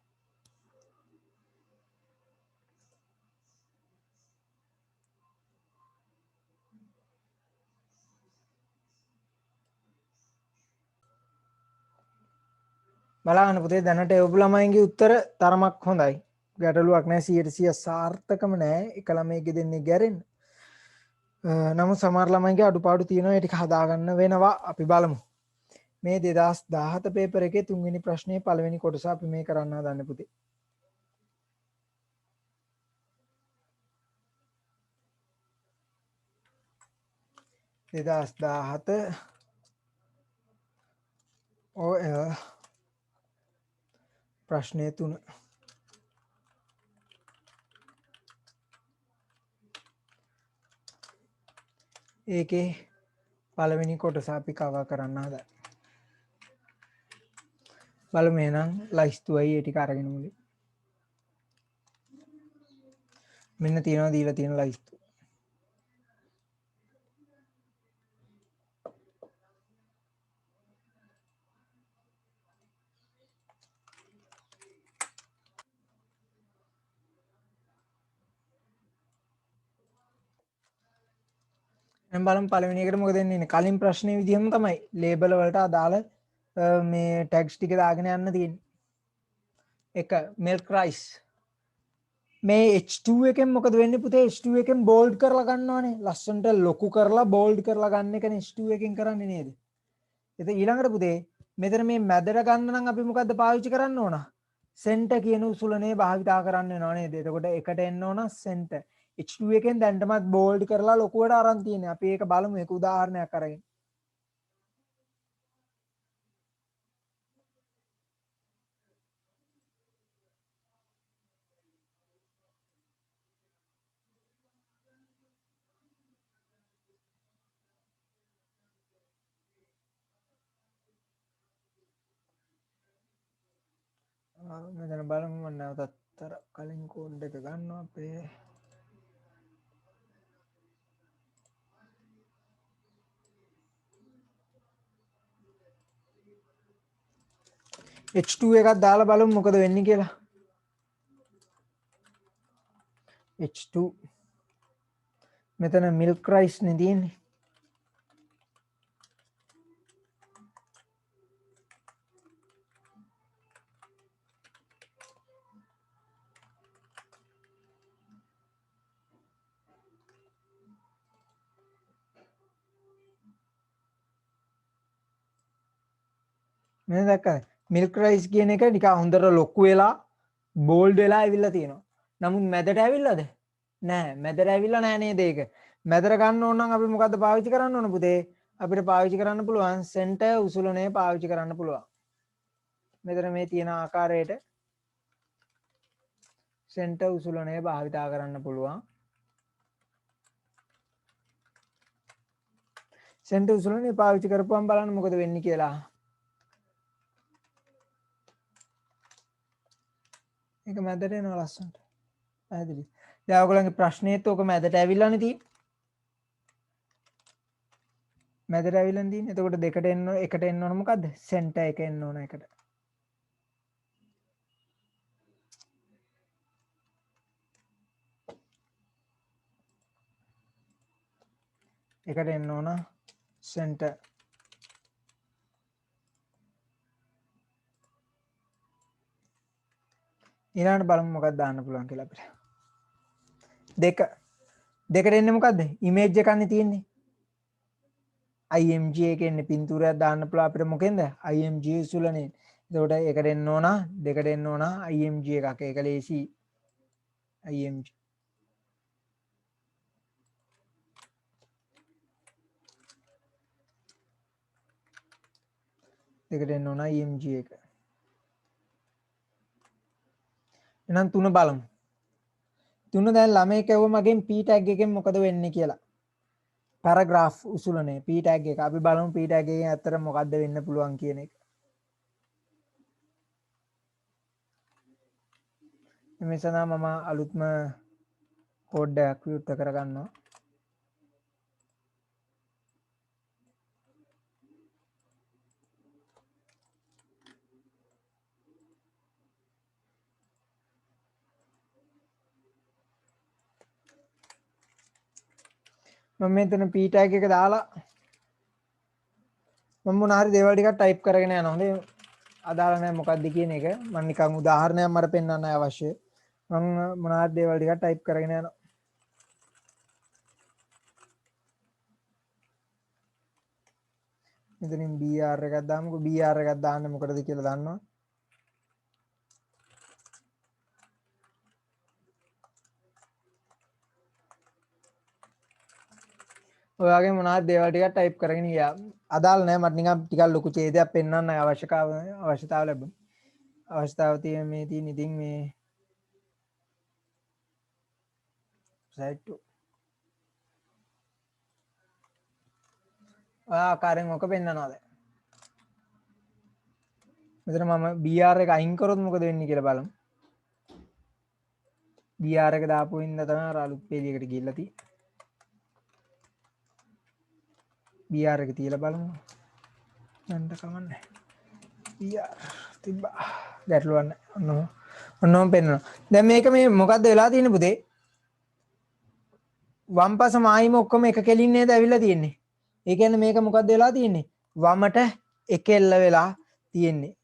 බලන්න පුතේ දැනට ඔයගොල්ලෝ ළමයින්ගේ උත්තර තරමක් හොඳයි. ගැටලුවක් නැහැ 100% සාර්ථකම නැහැ. එක ළමයිගේ දෙන්නේ ගැරෙන්න. නමුත් සමහර ළමයින්ගේ අඩුපාඩු තියෙනවා. ඒ ටික හදාගන්න වෙනවා. අපි බලමු. මේ 2017 පේපර් එකේ තුන්වෙනි ප්‍රශ්නයේ පළවෙනි කොටස අපි මේ කරන්න හදන්නේ පුතේ. දෙදස් දාහත ඔය ප්‍රශ්නය 3 ඒකේ පළවෙනි කොටස අපි කවර් කරන්න හදන්නේ. බලමු එහෙනම් ලයිස්තුවයි ඒ ටික අරගෙන මුලින්. මෙන්න තියෙනවා දීලා තියෙන ලයිස්තුව. දැන් බලමු පළවෙනි එකට මොකද වෙන්නේ කලින් ප්‍රශ්නේ විදිහම තමයි ලේබල් වලට අදාළ මේ ටැග්ස් ටික දාගෙන යන්න තියෙන්නේ. එක milk rice මේ H2 එකෙන් මොකද වෙන්නේ පුතේ H2 එකෙන් බෝල්ඩ් කරලා ගන්නවනේ ලස්සනට ලොකු කරලා බෝල්ඩ් කරලා ගන්න එකනේ H2 එකෙන් කරන්නේ නේද? ඉතින් ඊළඟට පුතේ මෙතන මේ මැදට ගන්න නම් අපි මොකද්ද පාවිච්චි කරන්න ඕන? සෙන්ටර් කියන උසුලනේ භාවිතා කරන්න වෙනවා නේද? එතකොට එකට එන්න ඕන සෙන්ටර්. H2 එකෙන් දැන්ටමත් බෝල්ඩ් කරලා ලොකුවට අරන් තියෙන්නේ. අපි ඒක බලමු ඒක උදාහරණයක් අරගෙන. මෙතන බලමු මම නැවතත් අර කලින් කෝඩ් එක ගන්නවා අපේ H2 එකක් දාලා බලමු මොකද වෙන්නේ කියලා. H2 මෙතන milk rice නේ තියෙන්නේ. මේ දැක්කද milk rice කියන එක නිකන් හොඳට ලොකු වෙලා බෝල්ඩ් වෙලා ඇවිල්ලා තියෙනවා. නමුත් මැදට ඇවිල්ලාද? නෑ මැදට ඇවිල්ලා නෑ නේද ඒක. මැදට ගන්න ඕන නම් අපි මොකද්ද පාවිච්චි කරන්න ඕන පුතේ? අපිට පාවිච්චි කරන්න පුළුවන් සෙන්ටර් උසුලනේ පාවිච්චි කරන්න පුළුවන්. මෙතන මේ තියෙන ආකාරයට සෙන්ටර් උසුලනේ භාවිතා කරන්න පුළුවන්. සෙන්ටර් උසුලනේ පාවිච්චි කරපුවම බලන්න මොකද වෙන්නේ කියලා. ඒක මැදට එනවා ලස්සනට. පැහැදිලි. දැන් ඔයගොල්ලන්ගේ ප්‍රශ්නේත් ඔක මැදට ඇවිල්ලානේ තියෙන්නේ. මැදට ඇවිල්ලා තියෙන්නේ. එතකොට දෙකට එන්න එකට එන්න ඕන මොකද්ද? සෙන්ටර් එක එන්න ඕන එකට. එකට එන්න ඕන සෙන්ටර්. ඊළඟට බලමු මොකක්ද දාන්න පුළුවන් කියලා අපිට. දෙකට එන්නේ මොකද්ද? ඉමේජ් එකක්නේ තියෙන්නේ. IMG එකේ එන්නේ පින්තූරයක් දාන්න පුළුවන් අපිට මොකෙන්ද? IMG උසුලනේ. එතකොට එකට එන්න ඕන දෙකට එන්න ඕන IMG එකක්. ඒක ලේසි. IMG දෙකට එන්න ඕන IMG එක. එහෙනම් තුන බලමු. තුන දැන් ළමයි කවුව මගෙන් P tag එකෙන් මොකද වෙන්නේ කියලා. පැරග්‍රාෆ් උසුලනේ P tag එක. අපි බලමු P tag එකෙන් ඇත්තට මොකද්ද වෙන්න පුළුවන් කියන එක. මේ සඳහා මම අලුත්ම කෝඩ් එකක් විවෘත කරගන්නවා. මම මෙතන P tag එක දාලා මම මොන හරි දේවල් ටිකක් ටයිප් කරගෙන යනවා. හොඳේ අදාළ නැහැ මොකක්ද කියන එක. මම නිකන් උදාහරණයක් මට පෙන්වන්න අවශ්‍යයි. මම මොන හරි දේවල් ටිකක් ටයිප් කරගෙන යනවා. මෙතනින් BR එකක් දාමුකෝ. BR එකක් දාන්න මොකටද කියලා දන්නවා. ඔයාගේ මොනවද දේවල් ටිකක් ටයිප් කරගෙන ගියා. අදාළ නැහැ මට නිකන් ටිකක් ලොකු ඡේදයක් පෙන්වන්න අවශ්‍යතාව ලැබුණා. අවශ්‍යතාව තියෙන මේ තියෙන ඉතින් මේ සයිට් ඔයා ආකාරයෙන් ඔක පෙන්වනවාද? මෙතන මම BR එක අයින් කරොත් මොකද වෙන්නේ කියලා බලමු. BR එක දාපු හින්දා තමයි අර අලුත් පේජ් එකට ගිහිල්ලා තියෙන්නේ. BR එක තියලා බලමු. යන්න කමන්නේ. BR තිබ්බා. ගැටලුවක් නැහැ. ඔන්නෝම පෙන්වනවා. දැන් මේක මේ මොකද්ද වෙලා තියෙන්නේ පුතේ? වම් පස මායිම ඔක්කොම එක කෙලින් නේද ඇවිල්ලා තියෙන්නේ. ඒ කියන්නේ මේක මොකක්ද වෙලා තියෙන්නේ? වමට එකෙල්ල වෙලා තියෙන්නේ.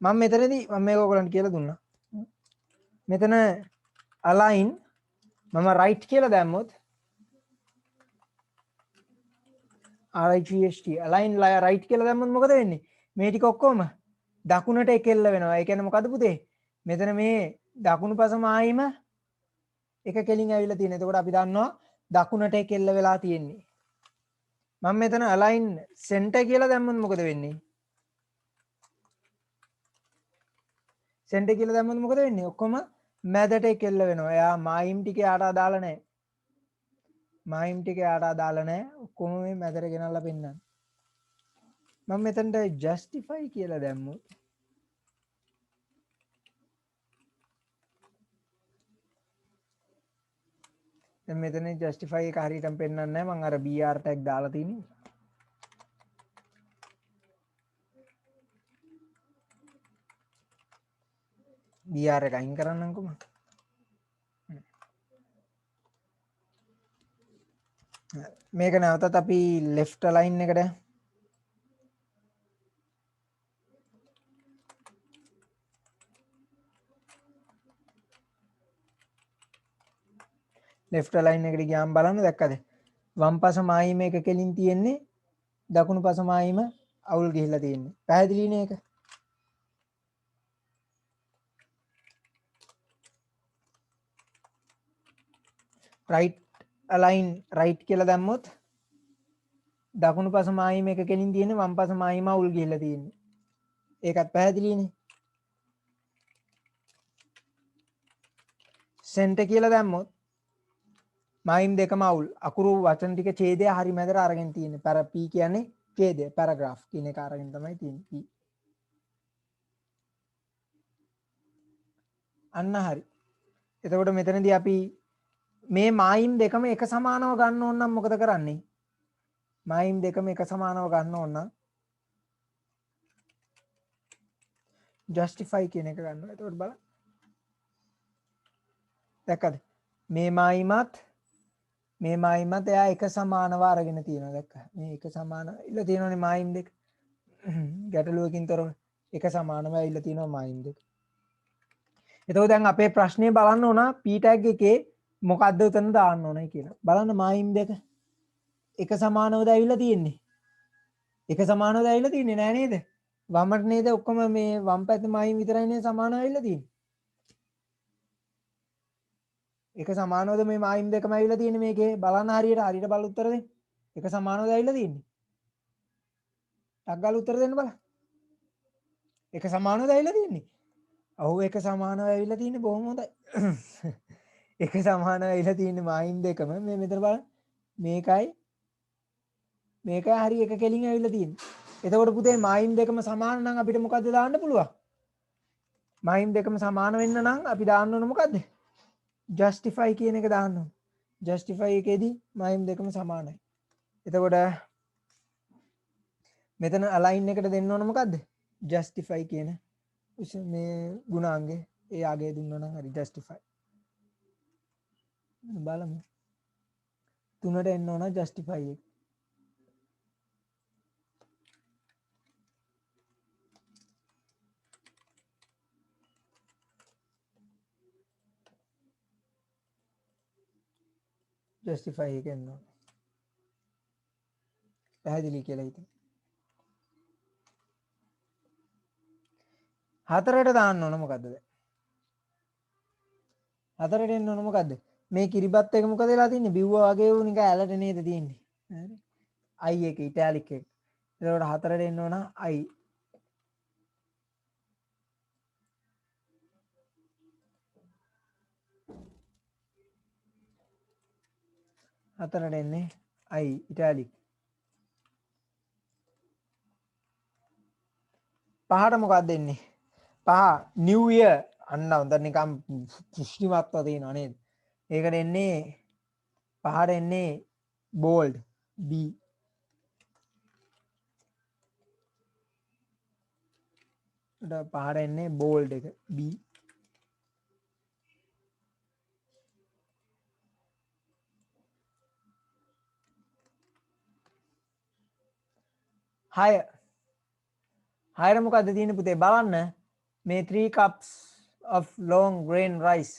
මම මෙතනදී මම මේක ඔයගලන්ට කියලා දුන්නා. මෙතන align මම right කියලා දැම්මොත් RIGHT align right කියලා දැම්මොත් මොකද වෙන්නේ? මේ ටික ඔක්කොම දකුණට එකෙල්ල වෙනවා. ඒ කියන්නේ මොකද පුතේ? මෙතන මේ දකුණු පස මායිම එක කෙලින් ඇවිල්ලා තියෙනවා. එතකොට අපි දන්නවා දකුණට එකෙල්ල වෙලා තියෙන්නේ. මම මෙතන align center කියලා දැම්මොත් මොකද වෙන්නේ? center කියලා දැම්මොත් මොකද වෙන්නේ? ඔක්කොම මැදට එකෙල්ල වෙනවා. එයා මායිම් ටික යාට අදාළ නැහැ. මායිම් ටික යාට අදාළ නැහැ. ඔක්කොම මේ මැදට ගෙනල්ලා පෙන්නන්න. මම මෙතනට justify කියලා දැම්මොත් දැන් මෙතන justify එක හරියටම පෙන්නන්නේ නැහැ. මම අර br tag දාලා තියෙන්නේ. br එක අයින් කරන්නම්කො මම. මේක නැවතත් අපි left align එකට left align එකට ගියාම බලන්න දැක්කද? වම් පස මායිම එක කෙලින් තියෙන්නේ දකුණු පස මායිම අවුල් ගිහිල්ලා තියෙන්නේ. පැහැදිලිනේ ඒක? right align right කියලා දැම්මොත් දකුණු පස මායිම එක කෙලින් තියෙන්නේ වම් පස මායිම අවුල් ගිහිල්ලා තියෙන්නේ. ඒකත් පැහැදිලිනේ. center කියලා දැම්මොත් මායිම් දෙකම අවුල්. අකුරු වචන ටික ඡේදය හරි මැදට අරගෙන තියෙන්නේ. p කියන්නේ ඡේදය, paragraph කියන එක අරගෙන තමයි තියෙන්නේ. p. අන්න හරි. එතකොට මෙතනදී අපි මේ මායිම් දෙකම එක සමානව ගන්න ඕන නම් මොකද කරන්නේ? මායිම් දෙකම එක සමානව ගන්න ඕන නම් justify කියන එක ගන්නවා. එතකොට බලන්න. දැක්කද? මේ මායිමත් එයා එක සමානව අරගෙන තියෙනවා. දැක්කද? මේ එක සමාන ඉල්ල තියෙනවනේ මායිම් දෙක. ගැටලුවකින් තොරව එක සමානව ඇවිල්ලා තියෙනවා මායිම් දෙක. එතකොට දැන් අපේ ප්‍රශ්නේ බලන්න ඕන p tag එකේ මොකද්ද උතන දාන්න ඕනයි කියලා. බලන්න මායිම් දෙක එක සමානවද ඇවිල්ලා තියෙන්නේ? එක සමානවද ඇවිල්ලා තියෙන්නේ නෑ නේද? වමට නේද ඔක්කොම මේ වම් පැත්තේ මායිම් විතරයි නේද සමානව ඇවිල්ලා තියෙන්නේ. එක සමානවද මේ මායිම් දෙකම ඇවිල්ලා තියෙන්නේ මේකේ? බලන්න හරියට බලලා උත්තර දෙන්න. එක සමානවද ඇවිල්ලා තියෙන්නේ? ටක් ගාලා උත්තර දෙන්න බලන්න. එක සමානවද ඇවිල්ලා තියෙන්නේ? ඔව් එක සමානව ඇවිල්ලා තියෙන්නේ බොහොම හොඳයි. එක සමානව ඇවිල්ලා තියෙන්නේ මායිම් දෙකම මේ මෙතන බලන්න. මේකයි හරි එක කෙලින් ඇවිල්ලා තියෙන්නේ. එතකොට පුතේ මායිම් දෙකම සමාන නම් අපිට මොකද්ද දාන්න පුළුවන්? මායිම් දෙකම සමාන වෙන්න නම් අපි දාන්න ඕන මොකද්ද? justify කියන එක දාන්න ඕන. justify එකේදී මායිම් දෙකම සමානයි. එතකොට මෙතන align එකට දෙන්න ඕන මොකද්ද? justify කියන මේ ගුණාංගය ඒ ආගේ දුන්නා නම් හරි justify. බලමු. 3ට එන්න ඕන justify එක. justify එක එන්න ඕන. පැහැදිලි කියලා හිතන්න. 4ට දාන්න ඕන මොකද්ද දැන්? 4ට එන්න ඕන මොකද්ද? මේ කිරිබත් එක මොකද වෙලා තින්නේ? බිව්වා වගේ වුණ නිකන් ඇලට නේද තියෙන්නේ. හරි. I එක ඉටැලික් එක. එතකොට 4ට එන්න ඕන I. හතරට එන්නේ I ඉටැලික්. 5ට මොකක්ද එන්නේ? 5 new year අන්න හොඳ නිකන් පුෂ්ටිමත්ව තියෙනවා නේද? ඒකට එන්නේ 5ට එන්නේ bold B. ඊට 5ට එන්නේ bold එක B. 6 මොකද්ද තියෙන්නේ පුතේ බලන්න මේ 3 cups of long grain rice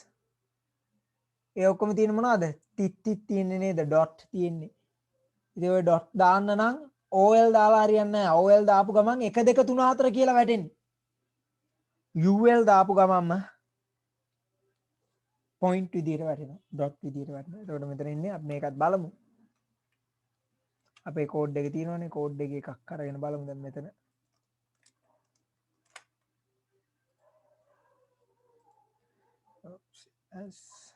ඒ ඔක්කොම තියෙන මොනවද තිත් තියෙන්නේ නේද ඩොට් තියෙන්නේ ඉතින් ඔය ඩොට් දාන්න නම් OL දාලා හරියන්නේ නැහැ OL දාපු ගමන් 1 2 3 4 කියලා වැටෙන්නේ UL දාපු ගමන්ම point විදියට වැටෙනවා ඩොට් විදියට වැටෙනවා එතකොට මෙතන ඉන්නේ අපි මේකත් බලමු අපේ කෝඩ් එක තියෙනවනේ කෝඩ් එකේ එකක් අරගෙන බලමු දැන් මෙතන as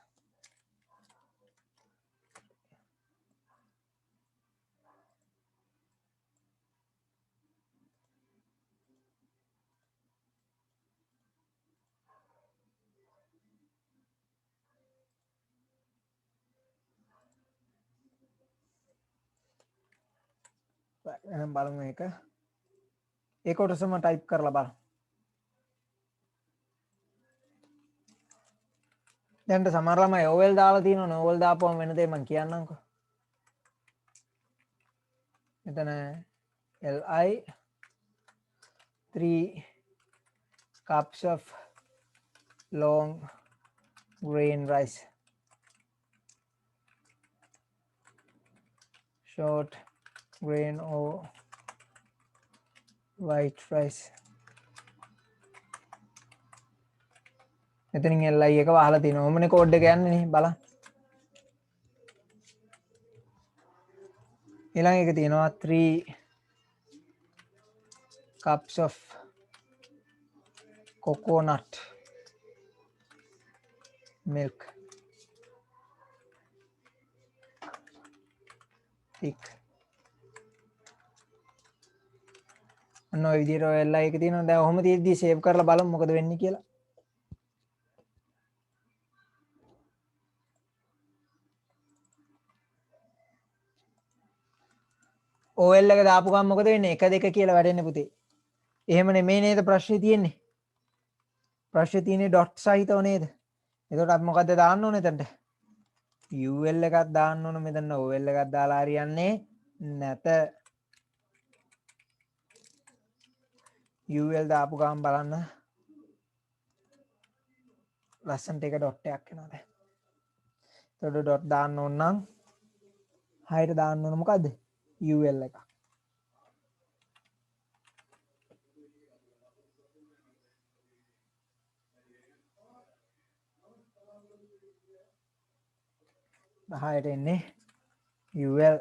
එහෙනම් බලමු මේක ඒ කොටසම ටයිප් කරලා බලමු දැන් සමහර ළමයි OL දාලා තියෙනවනේ OL දාපුවම වෙන දේ මම කියන්නම්කෝ මෙතන LI 3 cups of long grain rice short grain or white rice මෙතනින් LI එක වහලා තිනවා ඔමනේ කෝඩ් එක යන්නේ නේ බලන්න ඊළඟ එක තියෙනවා 3 cups of coconut milk thick අන්න ඔය විදිහට ඔය LI එක තියෙනවා දැන් ඔහොම තියෙද්දි සේව් කරලා බලමු මොකද වෙන්නේ කියලා OL එක දාපු ගමන් මොකද වෙන්නේ 1 2 කියලා වැටෙන්නේ පුතේ එහෙම නෙමෙයි නේද ප්‍රශ්නේ තියෙන්නේ ප්‍රශ්නේ තියෙන්නේ ඩොට් සහිතව නේද එතකොට අපි මොකද්ද දාන්න ඕනේ එතනට UL එකක් දාන්න ඕන මෙතන OL එකක් දාලා හරියන්නේ නැත UL දාපු ගමන් බලන්න ලස්සන්ට එක ඩොට් එකක් එනවා දැන් එතකොට ඩොට් දාන්න ඕන නම් 6ට දාන්න ඕන මොකද්ද UL එක හයට එන්නේ UL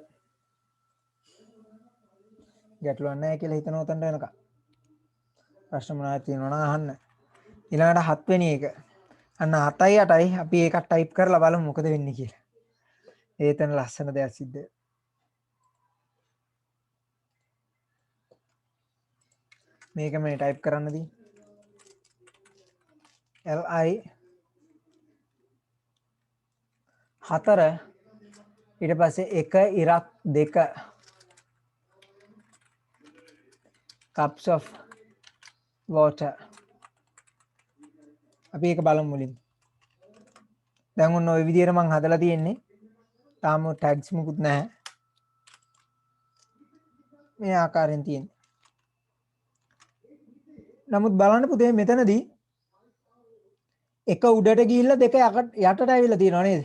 ගැටලුවක් නැහැ කියලා හිතන උතන්ට වෙනකම් ප්‍රශ්න මොනවද තියෙනවා නම් අහන්න ඊළඟට 7 වෙනි එක අන්න 7යි 8යි අපි ඒකත් ටයිප් කරලා බලමු මොකද වෙන්නේ කියලා ඒතන ලස්සන දෙයක් සිද්ධ මේක මේ ටයිප් කරන්න දී LI 4 ඊට පස්සේ 1 ඉරක් 2 cups of water අපි ඒක බලමු මුලින් දැන් ඔන්න ওই විදිහට මම හදලා තියෙන්නේ තාම ටැග්ස් මුකුත් නැහැ මේ ආකාරයෙන් තියෙන්නේ නමුත් බලන්න පුතේ මෙතනදී එක උඩට ගිහිල්ලා දෙක යටට ඇවිල්ලා තියෙනවා නේද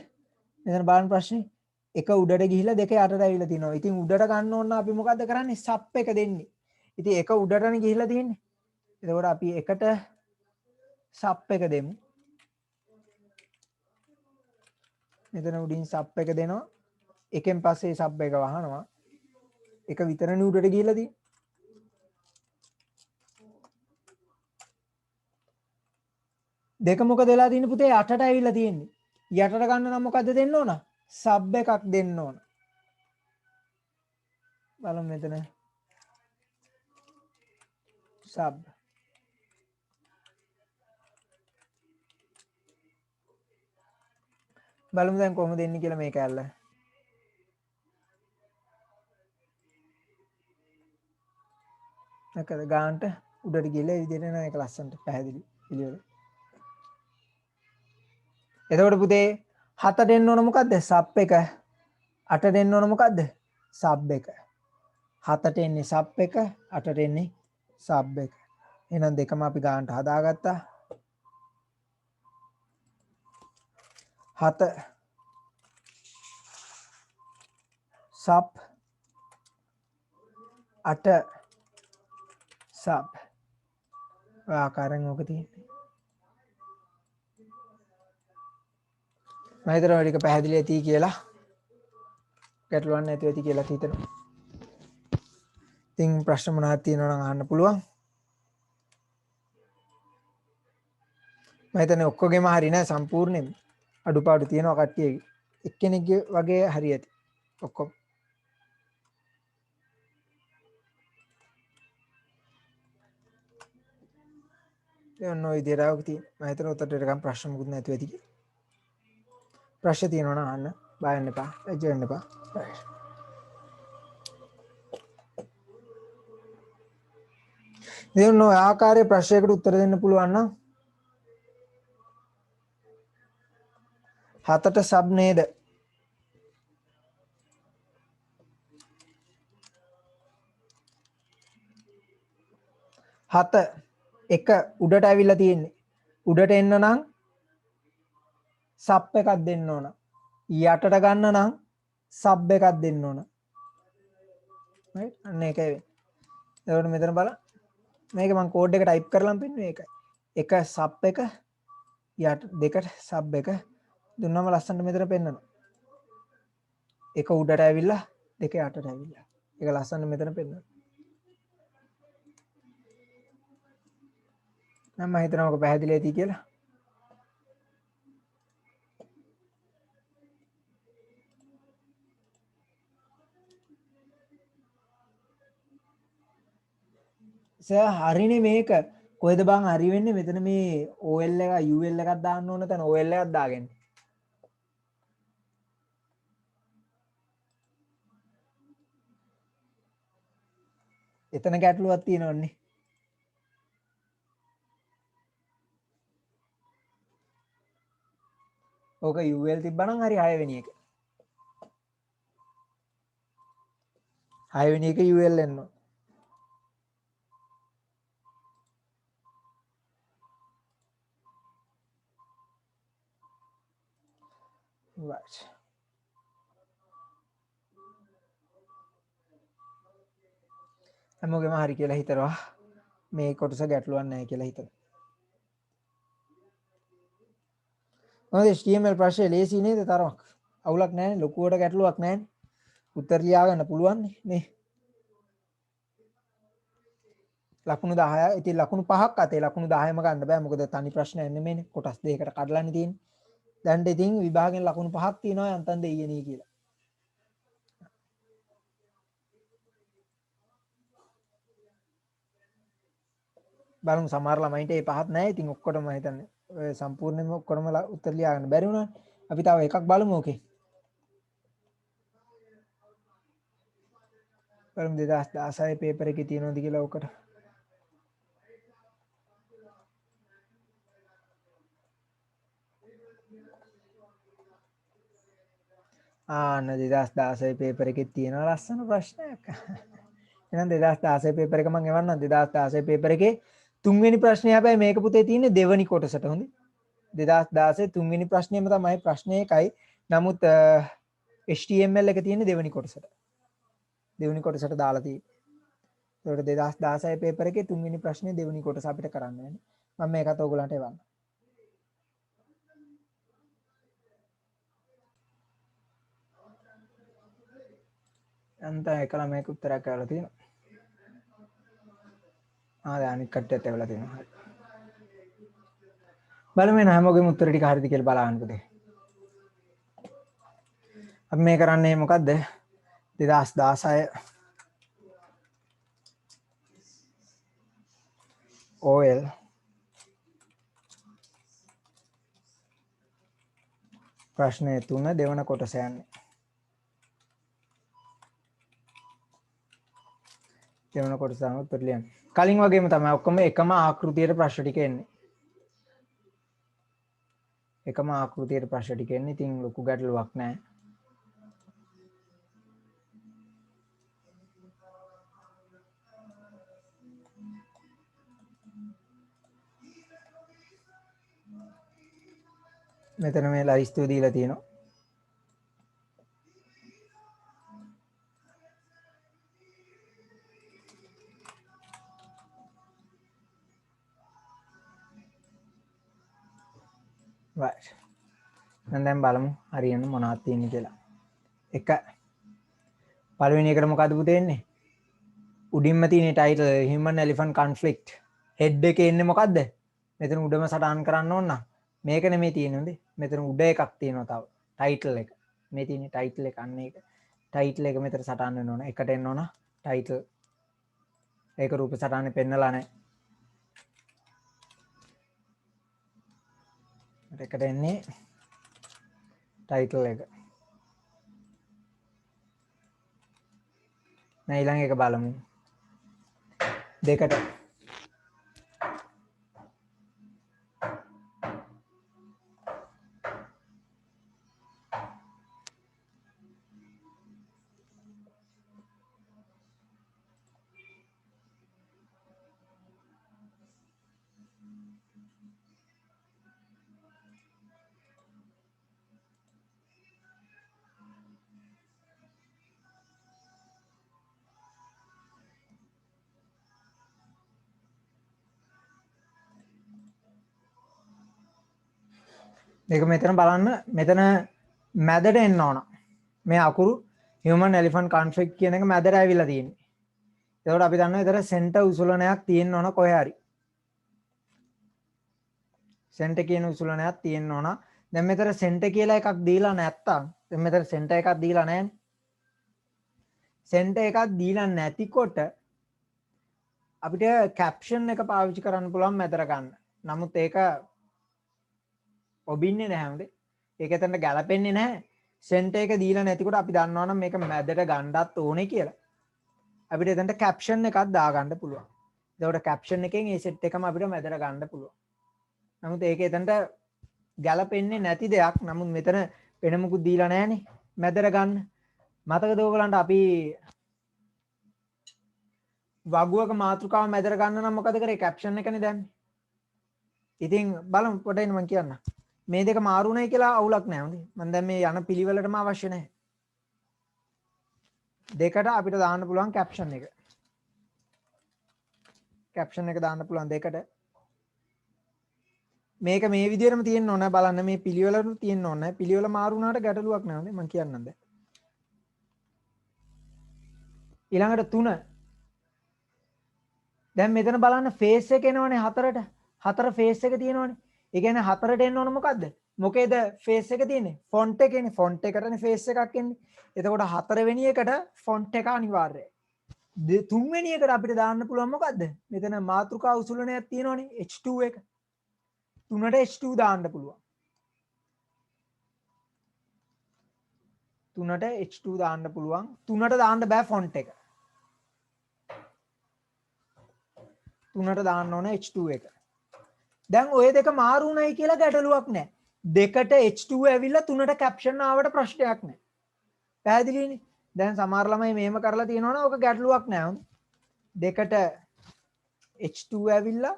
මෙතන බලන්න ප්‍රශ්නේ එක උඩට ගිහිල්ලා දෙක යටට ඇවිල්ලා තියෙනවා ඉතින් උඩට ගන්න ඕන අපි මොකද්ද කරන්නේ සප් එක දෙන්නේ ඉතින් එක උඩටනේ ගිහිල්ලා තියෙන්නේ එතකොට අපි එකට සප් එක දෙමු මෙතන උඩින් සප් එක දෙනවා එකෙන් පස්සේ සබ් එක වහනවා එක විතරනේ උඩට ගිහිල්ලා තියෙන්නේ දෙක මොකද වෙලා තියෙන්නේ පුතේ යටට ඇවිල්ලා තියෙන්නේ යටට ගන්න නම් මොකද්ද දෙන්න ඕන සබ් එකක් දෙන්න ඕන බලමු මෙතන සබ් බලමු දැන් කොහොමද දෙන්නේ කියලා මේක ඇල්ල නැකද ගාන්ට උඩට ගිහලා ඒ විදිහට නේද ඒක ලස්සනට පැහැදිලි පිළිවෙල එතකොට පුතේ 7 දෙන්න ඕන මොකද්ද සබ් එක 8 දෙන්න ඕන මොකද්ද සබ් එක 7ට එන්නේ සබ් එක 8ට එන්නේ සබ් එක. එහෙනම් දෙකම අපි ගන්නට හදාගත්තා. 7 සබ් 8 සබ් ඔය ආකාරයෙන් ඕක තියෙන්නේ. මම හිතනවා ටික පැහැදිලි ඇති කියලා. ගැටලුවක් නැතුව ඇති කියලා හිතනවා. ඉතින් ප්‍රශ්න මොනවද තියෙනවා නම් අහන්න පුළුවන්. මම හිතන්නේ ඔක්කොගෙම හරි නෑ සම්පූර්ණයෙන්. අඩුපාඩු තියෙනවා කට්ටියගේ. එක්කෙනෙක්ගේ වගේ හරි ඇති. ඔක්කොම. ඔන්න ඔය විදිහට ආවක තියෙන. මම හිතනවා උඩට නිකන් ප්‍රශ්න මුකුත් නැතුව ඇති කියලා. ප්‍රශ්න තියෙනවා නම් අහන්න. බය වෙන්න එපා. ලැජ්ජ වෙන්න එපා. දෙන්න ඔය ආකාරයේ ප්‍රශ්නයකට උත්තර දෙන්න පුළුවන් නම් 7ට සබ් නේද? 7 එක උඩට ඇවිල්ලා තියෙන්නේ. උඩට එන්න නම් සබ් එකක් දෙන්න ඕන. යටට ගන්න නම් සබ් එකක් දෙන්න ඕන. right අන්න ඒකයි වෙන්නේ. එතකොට මෙතන බලන්න. මේක මම කෝඩ් එක ටයිප් කරලාම පෙන්නුවේ ඒකයි. එක සබ් එක යට දෙකට සබ් එක දුන්නම ලස්සනට මෙතන පෙන්නනවා. එක උඩට ඇවිල්ලා දෙක යටට ඇවිල්ලා. ඒක ලස්සනට මෙතන පෙන්නනවා. මම හිතනවා ඔක පැහැදිලි ඇති කියලා. හරිනේ මේක කොහෙද බං හරි වෙන්නේ මෙතන මේ OL එක UL එකක් දාන්න ඕන තැන OL එකක් දාගෙන. එතන ගැටලුවක් තියෙනවන්නේ. ඕක UL තිබ්බනම් හරි 6 වෙනි එක. 6 වෙනි එක UL එන්න ඕන. right. හැමෝගෙම හරි කියලා හිතනවා. මේ කොටස ගැටලුවක් නැහැ කියලා හිතනවා. මොකද HTML ප්‍රශ්නේ ලේසි නේද තරමක්. අවුලක් නැහැ ලොකුවට ගැටලුවක් නැහැ. උත්තර ලියා ගන්න පුළුවන් නේ. ලකුණු 10 ඉතින් ලකුණු 5ක් අතේ ලකුණු 10ම ගන්න බෑ මොකද තනි ප්‍රශ්නයක් නෙමෙයිනේ කොටස් දෙකකට කඩලානේ තියෙන්නේ. දැන් ඉතින් විභාගෙන් ලකුණු 5ක් තියෙනවා යන්තම් දෙයියනේ කියලා. බලමු සමහර ළමයින්ට ඒ පහක් නැහැ. ඉතින් ඔක්කොටම මම හිතන්නේ ඔය සම්පූර්ණයෙන්ම ඔක්කොම උත්තර ලියා ගන්න බැරි වුණා. අපි තව එකක් බලමු ඕකේ. බලමු 2016 පේපර් එකේ තියෙනවද කියලා ඔකට. ආන්න 2016 පේපර් එකේ තියෙන ලස්සන ප්‍රශ්නයක්. එහෙනම් 2016 පේපර් එක මම එවන්නම් 2016 පේපර් එකේ තුන්වෙනි ප්‍රශ්නේ හැබැයි මේක පුතේ තියෙන්නේ දෙවෙනි කොටසට හොඳේ. 2016 තුන්වෙනි ප්‍රශ්නේම තමයි ප්‍රශ්නේ එකයි. නමුත් HTML එක තියෙන්නේ දෙවෙනි කොටසට. දෙවෙනි කොටසට දාලා තියෙන්නේ. ඒකට 2016 පේපර් එකේ තුන්වෙනි ප්‍රශ්නේ දෙවෙනි කොටස අපිට කරන්න වෙන්නේ. මම මේකත් ඔයගලන්ට එවන්නම්. අන්ත එකලා මේක උත්තරයක් කරලා තියෙනවා. දැන් අනිත් කට්ටියත් එවලා තියෙනවා. හරි. බලමු එන හැමෝගෙම උත්තර ටික හරිද කියලා බලන්න පුතේ. අපි මේ කරන්නේ මොකද්ද? 2016 OL ප්‍රශ්නේ 3 දෙවන කොටස යන්නේ. දෙවන කොටස තමයි උත්තර ලියන්නේ. කලින් වගේම තමයි ඔක්කොම එකම ආකෘතියට ප්‍රශ්න ටික එන්නේ. එකම ආකෘතියට ප්‍රශ්න ටික එන්නේ. ඉතින් ලොකු ගැටලුවක් නැහැ. මෙතන මේ ලයිස්තුව දීලා තියෙනවා. right. දැන් බලමු හරියන්න මොනවද තියෙන්නේ කියලා. එක පළවෙනි එකට මොකද්ද පුතේ එන්නේ? උඩින්ම තියෙන title human elephant conflict. Head එකේ එන්නේ මොකද්ද? මෙතන උඩම සටහන් කරන්න ඕන නම් මේක නෙමෙයි තියෙන්නේ. මෙතන උඩ එකක් තියෙනවා තව. ටයිටල් එක. මේ තියෙන ටයිටල් එක අන්න ඒක. ටයිටල් එක මෙතන සටහන් වෙන්න ඕන. එකට එන්න ඕන ටයිටල්. ඒක රූප සටහනේ පෙන්නලා නැහැ. එකට එන්නේ ටයිටල් එක. නෑ ඊළඟ එක බලමු. දෙකට මේක මෙතන බලන්න මෙතන මැදට එන්න ඕන. මේ අකුරු human elephant conflict කියන එක මැදට ඇවිල්ලා තියෙන්නේ. ඒකට අපි දන්නවා ඒතර සෙන්ටර් උසුලනයක් තියෙන්න ඕන කොහේ හරි. සෙන්ටර් කියන උසුලනයක් තියෙන්න ඕන. දැන් මෙතන සෙන්ටර් කියලා එකක් දීලා නැත්තම් දැන් මෙතන සෙන්ටර් එකක් දීලා නැහැනේ. සෙන්ටර් එකක් දීලා නැතිකොට අපිට කැප්ෂන් එක පාවිච්චි කරන්න පුළුවන් මැදට ගන්න. නමුත් ඒක ඔබින්නේ නැහැ හොඳේ. ඒක එතනට ගැලපෙන්නේ නැහැ. සෙන්ටර් එක දීලා නැතිකොට අපි දන්නවනම් මේක මැදට ගන්නත් ඕනේ කියලා. අපිට එතනට කැප්ෂන් එකක් දාගන්න පුළුවන්. එතකොට කැප්ෂන් එකෙන් ඒ සෙට් එකම අපිට මැදට ගන්න පුළුවන්. නමුත් ඒක එතනට ගැලපෙන්නේ නැති දෙයක්. නමුත් මෙතන වෙන මොකුත් දීලා නැහැනේ මැදට ගන්න. මතකද ඔයගලන්ට අපි වගුවක මාතෘකාව මැදට ගන්න නම් මොකද කරේ? කැප්ෂන් එකනේ දැම්මේ. ඉතින් බලමු පොඩ්ඩක් මම කියන්න. මේ දෙක මාරුණයි කියලා අවුලක් නැහැ හොඳේ. මම දැන් මේ යන පිළිවෙලටම අවශ්‍ය නැහැ. දෙකට අපිට දාන්න පුළුවන් කැප්ෂන් එක. කැප්ෂන් එක දාන්න පුළුවන් දෙකට. මේක මේ විදිහටම තියෙන්න ඕන බලන්න මේ පිළිවෙලටම තියෙන්න ඕන. පිළිවෙල මාරු වුණාට ගැටලුවක් නැහැ හොඳේ. මම කියන්නම් දැන්. ඊළඟට 3. දැන් මෙතන බලන්න ෆේස් එක එනවනේ 4ට. 4 ෆේස් එක තියෙනවනේ. ඒ කියන්නේ 4ට එන්න ඕන මොකද්ද? මොකේද ෆේස් එක තියෙන්නේ? ෆොන්ට් එකේනේ. ෆොන්ට් එකටනේ ෆේස් එකක් එන්නේ. එතකොට 4 වෙනි එකට ෆොන්ට් එක අනිවාර්යයි. 3 වෙනි එකට අපිට දාන්න පුළුවන් මොකද්ද? මෙතන මාතෘකා උසුලනයක් තියෙනවනේ H2 එක. 3ට H2 දාන්න පුළුවන්. 3ට H2 දාන්න පුළුවන්. 3ට දාන්න බෑ ෆොන්ට් එක. 3ට දාන්න ඕන H2 එක. දැන් ඔය දෙක මාරු වුණයි කියලා ගැටලුවක් නැහැ. දෙකට H2 ඇවිල්ලා 3ට කැප්ෂන් ආවට ප්‍රශ්නයක් නැහැ. පැහැදිලිනේ? දැන් සමහර ළමයි මෙහෙම කරලා තියෙනවනේ ඔක ගැටලුවක් නැහැ. දෙකට H2 ඇවිල්ලා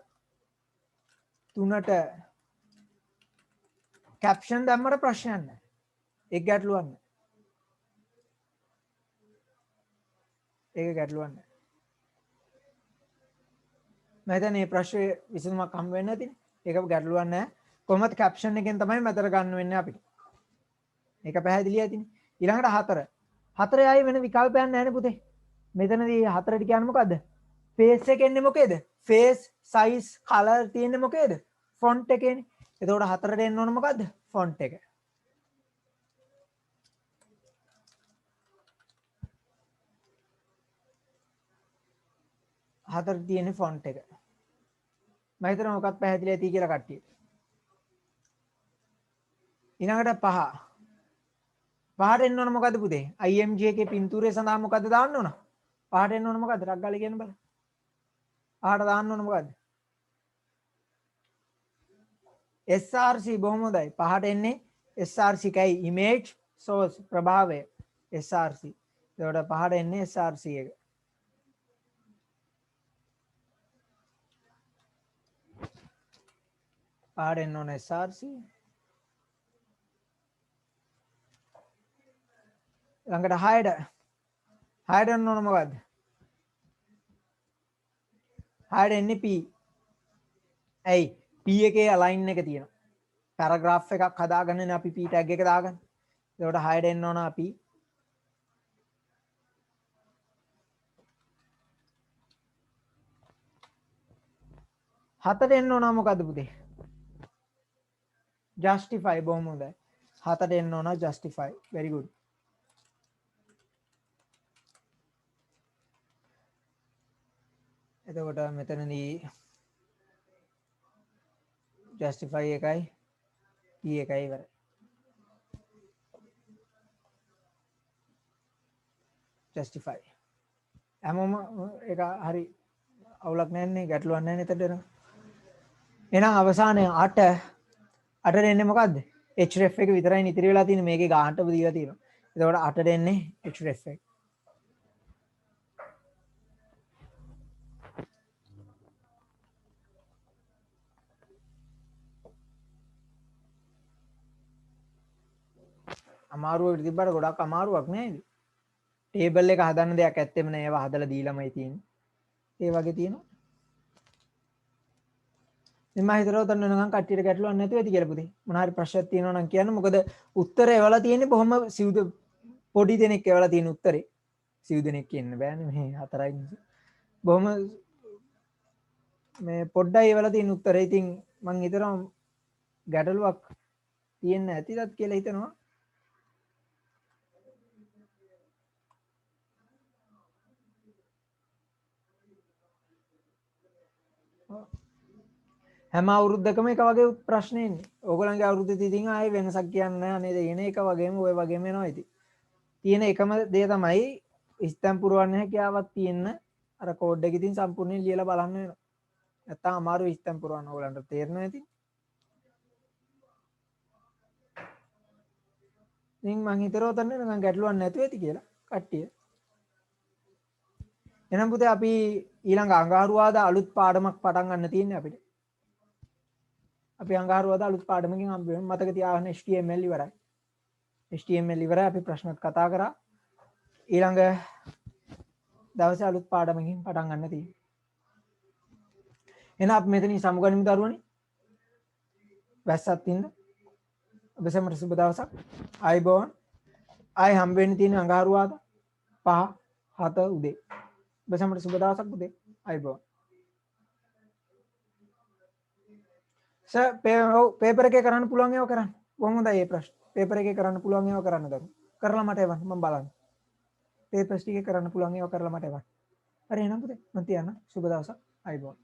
3ට කැප්ෂන් දැම්මට ප්‍රශ්නයක් නැහැ. ඒක ගැටලුවක් නැහැ. ඒක ගැටලුවක් නැහැ. මම හිතන්නේ මේ ප්‍රශ්නේ විසඳුමක් හම්බ වෙන්නේ නැතිනේ. ඒක ගැටලුවක් නැහැ. කොහොමද කැප්ෂන් එකෙන් තමයි මැදට ගන්න වෙන්නේ අපිට. මේක පැහැදිලි ඇතිනේ. ඊළඟට 4. 4 ආයේ වෙන විකල්පයක් නැහැ නේ පුතේ. මෙතනදී 4ට කියන්නේ මොකද්ද? ෆේස් එක එන්නේ මොකේද? ෆේස්, සයිස්, කලර් තියෙන්නේ මොකේද? ෆොන්ට් එකේනේ. එතකොට 4ට එන්න ඕන මොකද්ද? ෆොන්ට් එක. හතර තියෙන්නේ ෆොන්ට් එක. මම හිතනවා මොකක්ද පැහැදිලි ඇති කියලා කට්ටිය. ඊළඟට 5. 5ට එන්න ඕන මොකද්ද පුතේ? IMG එකේ පින්තූරය සඳහා මොකද්ද දාන්න ඕන? 5ට එන්න ඕන මොකද්ද? ටක් ගාලා කියන්න බලන්න. 5ට දාන්න ඕන මොකද්ද? SRC බොහොම හොඳයි. 5ට එන්නේ SRC කයි image source ප්‍රභාවය SRC. ඒකට 5ට එන්නේ SRC එක. පහට එන්න ඕන SRC. ළඟට 6ට එන්න ඕන මොකද්ද? 6ට එන්නේ P. ඇයි? P එකේ අලයින් එක තියෙනවා. පැරග්‍රාෆ් එකක් හදාගන්නනේ අපි P ටැග් එක දාගන්න. ඒකට 6ට එන්න ඕන අපි. 7ට එන්න ඕන මොකද්ද පුතේ? justify බොහොම හොඳයි. 7ට එන්න ඕන justify. very good. එතකොට මෙතනදී justify එකයි P එකයි ඉවරයි. justify. හැමෝම ඒක හරි අවුලක් නැන්නේ ගැටලුවක් නැහැ නේද එතන. එහෙනම් අවසානයේ 8ට එන්නේ මොකද්ද? href එක විතරයි ඉතිරි වෙලා තියෙන්නේ මේකේ ගානටම දීලා තියෙනවා. එතකොට 8ට එන්නේ href එක. අමාරුවකට තිබ්බට ගොඩක් අමාරුවක් නේද? ටේබල් එක හදන්න දෙයක් ඇත්තෙම නෑ. ඒවා හදලා දීලාමයි තියෙන්නේ. ඒ වගේ තියෙනවා. මම හිතනවා උතන වෙනකන් කට්ටියට ගැටලුවක් නැතුව ඇති කියලා පුතේ. මොන හරි ප්‍රශ්නයක් තියෙනවා නම් කියන්න. මොකද උත්තරේ එවලා තියෙන්නේ බොහොම පොඩි දෙනෙක් එවලා තියෙන උත්තරේ. සිව් දෙනෙක් කියන්න බෑනේ මේ 4යි. බොහොම මේ පොඩ්ඩයි එවලා තියෙන උත්තරේ. ඉතින් මම හිතනවා ගැටලුවක් තියෙන්න ඇතිදත් කියලා හිතනවා. හැම අවුරුද්දකම එක වගේ ප්‍රශ්න එන්නේ. ඕගොල්ලන්ගේ අවුරුද්දේ ඉතින් ආයේ වෙනසක් කියන්නේ නැහැ නේද? එන එක වගේම ওই වගේම එනවා ඉතින්. තියෙන එකම දේ තමයි ස්තම් පුරවන්න හැකියාවක් තියෙන්න අර කෝඩ් එක ඉතින් සම්පූර්ණයෙන් ලියලා බලන්න වෙනවා. නැත්තම් අමාරු ස්තම් පුරවන්න ඕගොල්ලන්ට තේරෙනවා ඉතින්. ඉතින් මං හිතනවා තන්නේ නිකන් ගැටලුවක් නැතුව ඇති කියලා කට්ටිය. එහෙනම් පුතේ අපි ඊළඟ අඟහරුවාදා අලුත් පාඩමක් පටන් ගන්න තියෙන්නේ අපිට. අපි අඟහරුවාදා අලුත් පාඩමකින් හම්බ වෙමු. මතක තියාගන්න HTML ඉවරයි. HTML ඉවරයි. අපි ප්‍රශ්නත් කතා කරා. ඊළඟ දවසේ අලුත් පාඩමකින් පටන් ගන්න තියෙන්නේ. එහෙනම් අපි මෙතනින් සමුගනිමු දරුවනේ. වැස්සක් තින්න. ඔබ සැමට සුබ දවසක්. ආයිබෝවන්. ආයි හම්බ වෙන්න තියෙන අඟහරුවාදා 5-7 උදේ. ඔබ සැමට සුබ දවසක් පුතේ. ආයිබෝවන්. පේපර් එකේ කරන්න පුළුවන් ඒවා කරන්න. කොහොමද මේ ප්‍රශ්න? පේපර් එකේ කරන්න පුළුවන් ඒවා කරන්න දරු. කරලා මට එවන්න මම බලන්න. පේපර්ස් ටිකේ කරන්න පුළුවන් ඒවා කරලා මට එවන්න. හරි එහෙනම් පුතේ මම තියන්න. සුබ දවසක්. ආයිබෝවන්.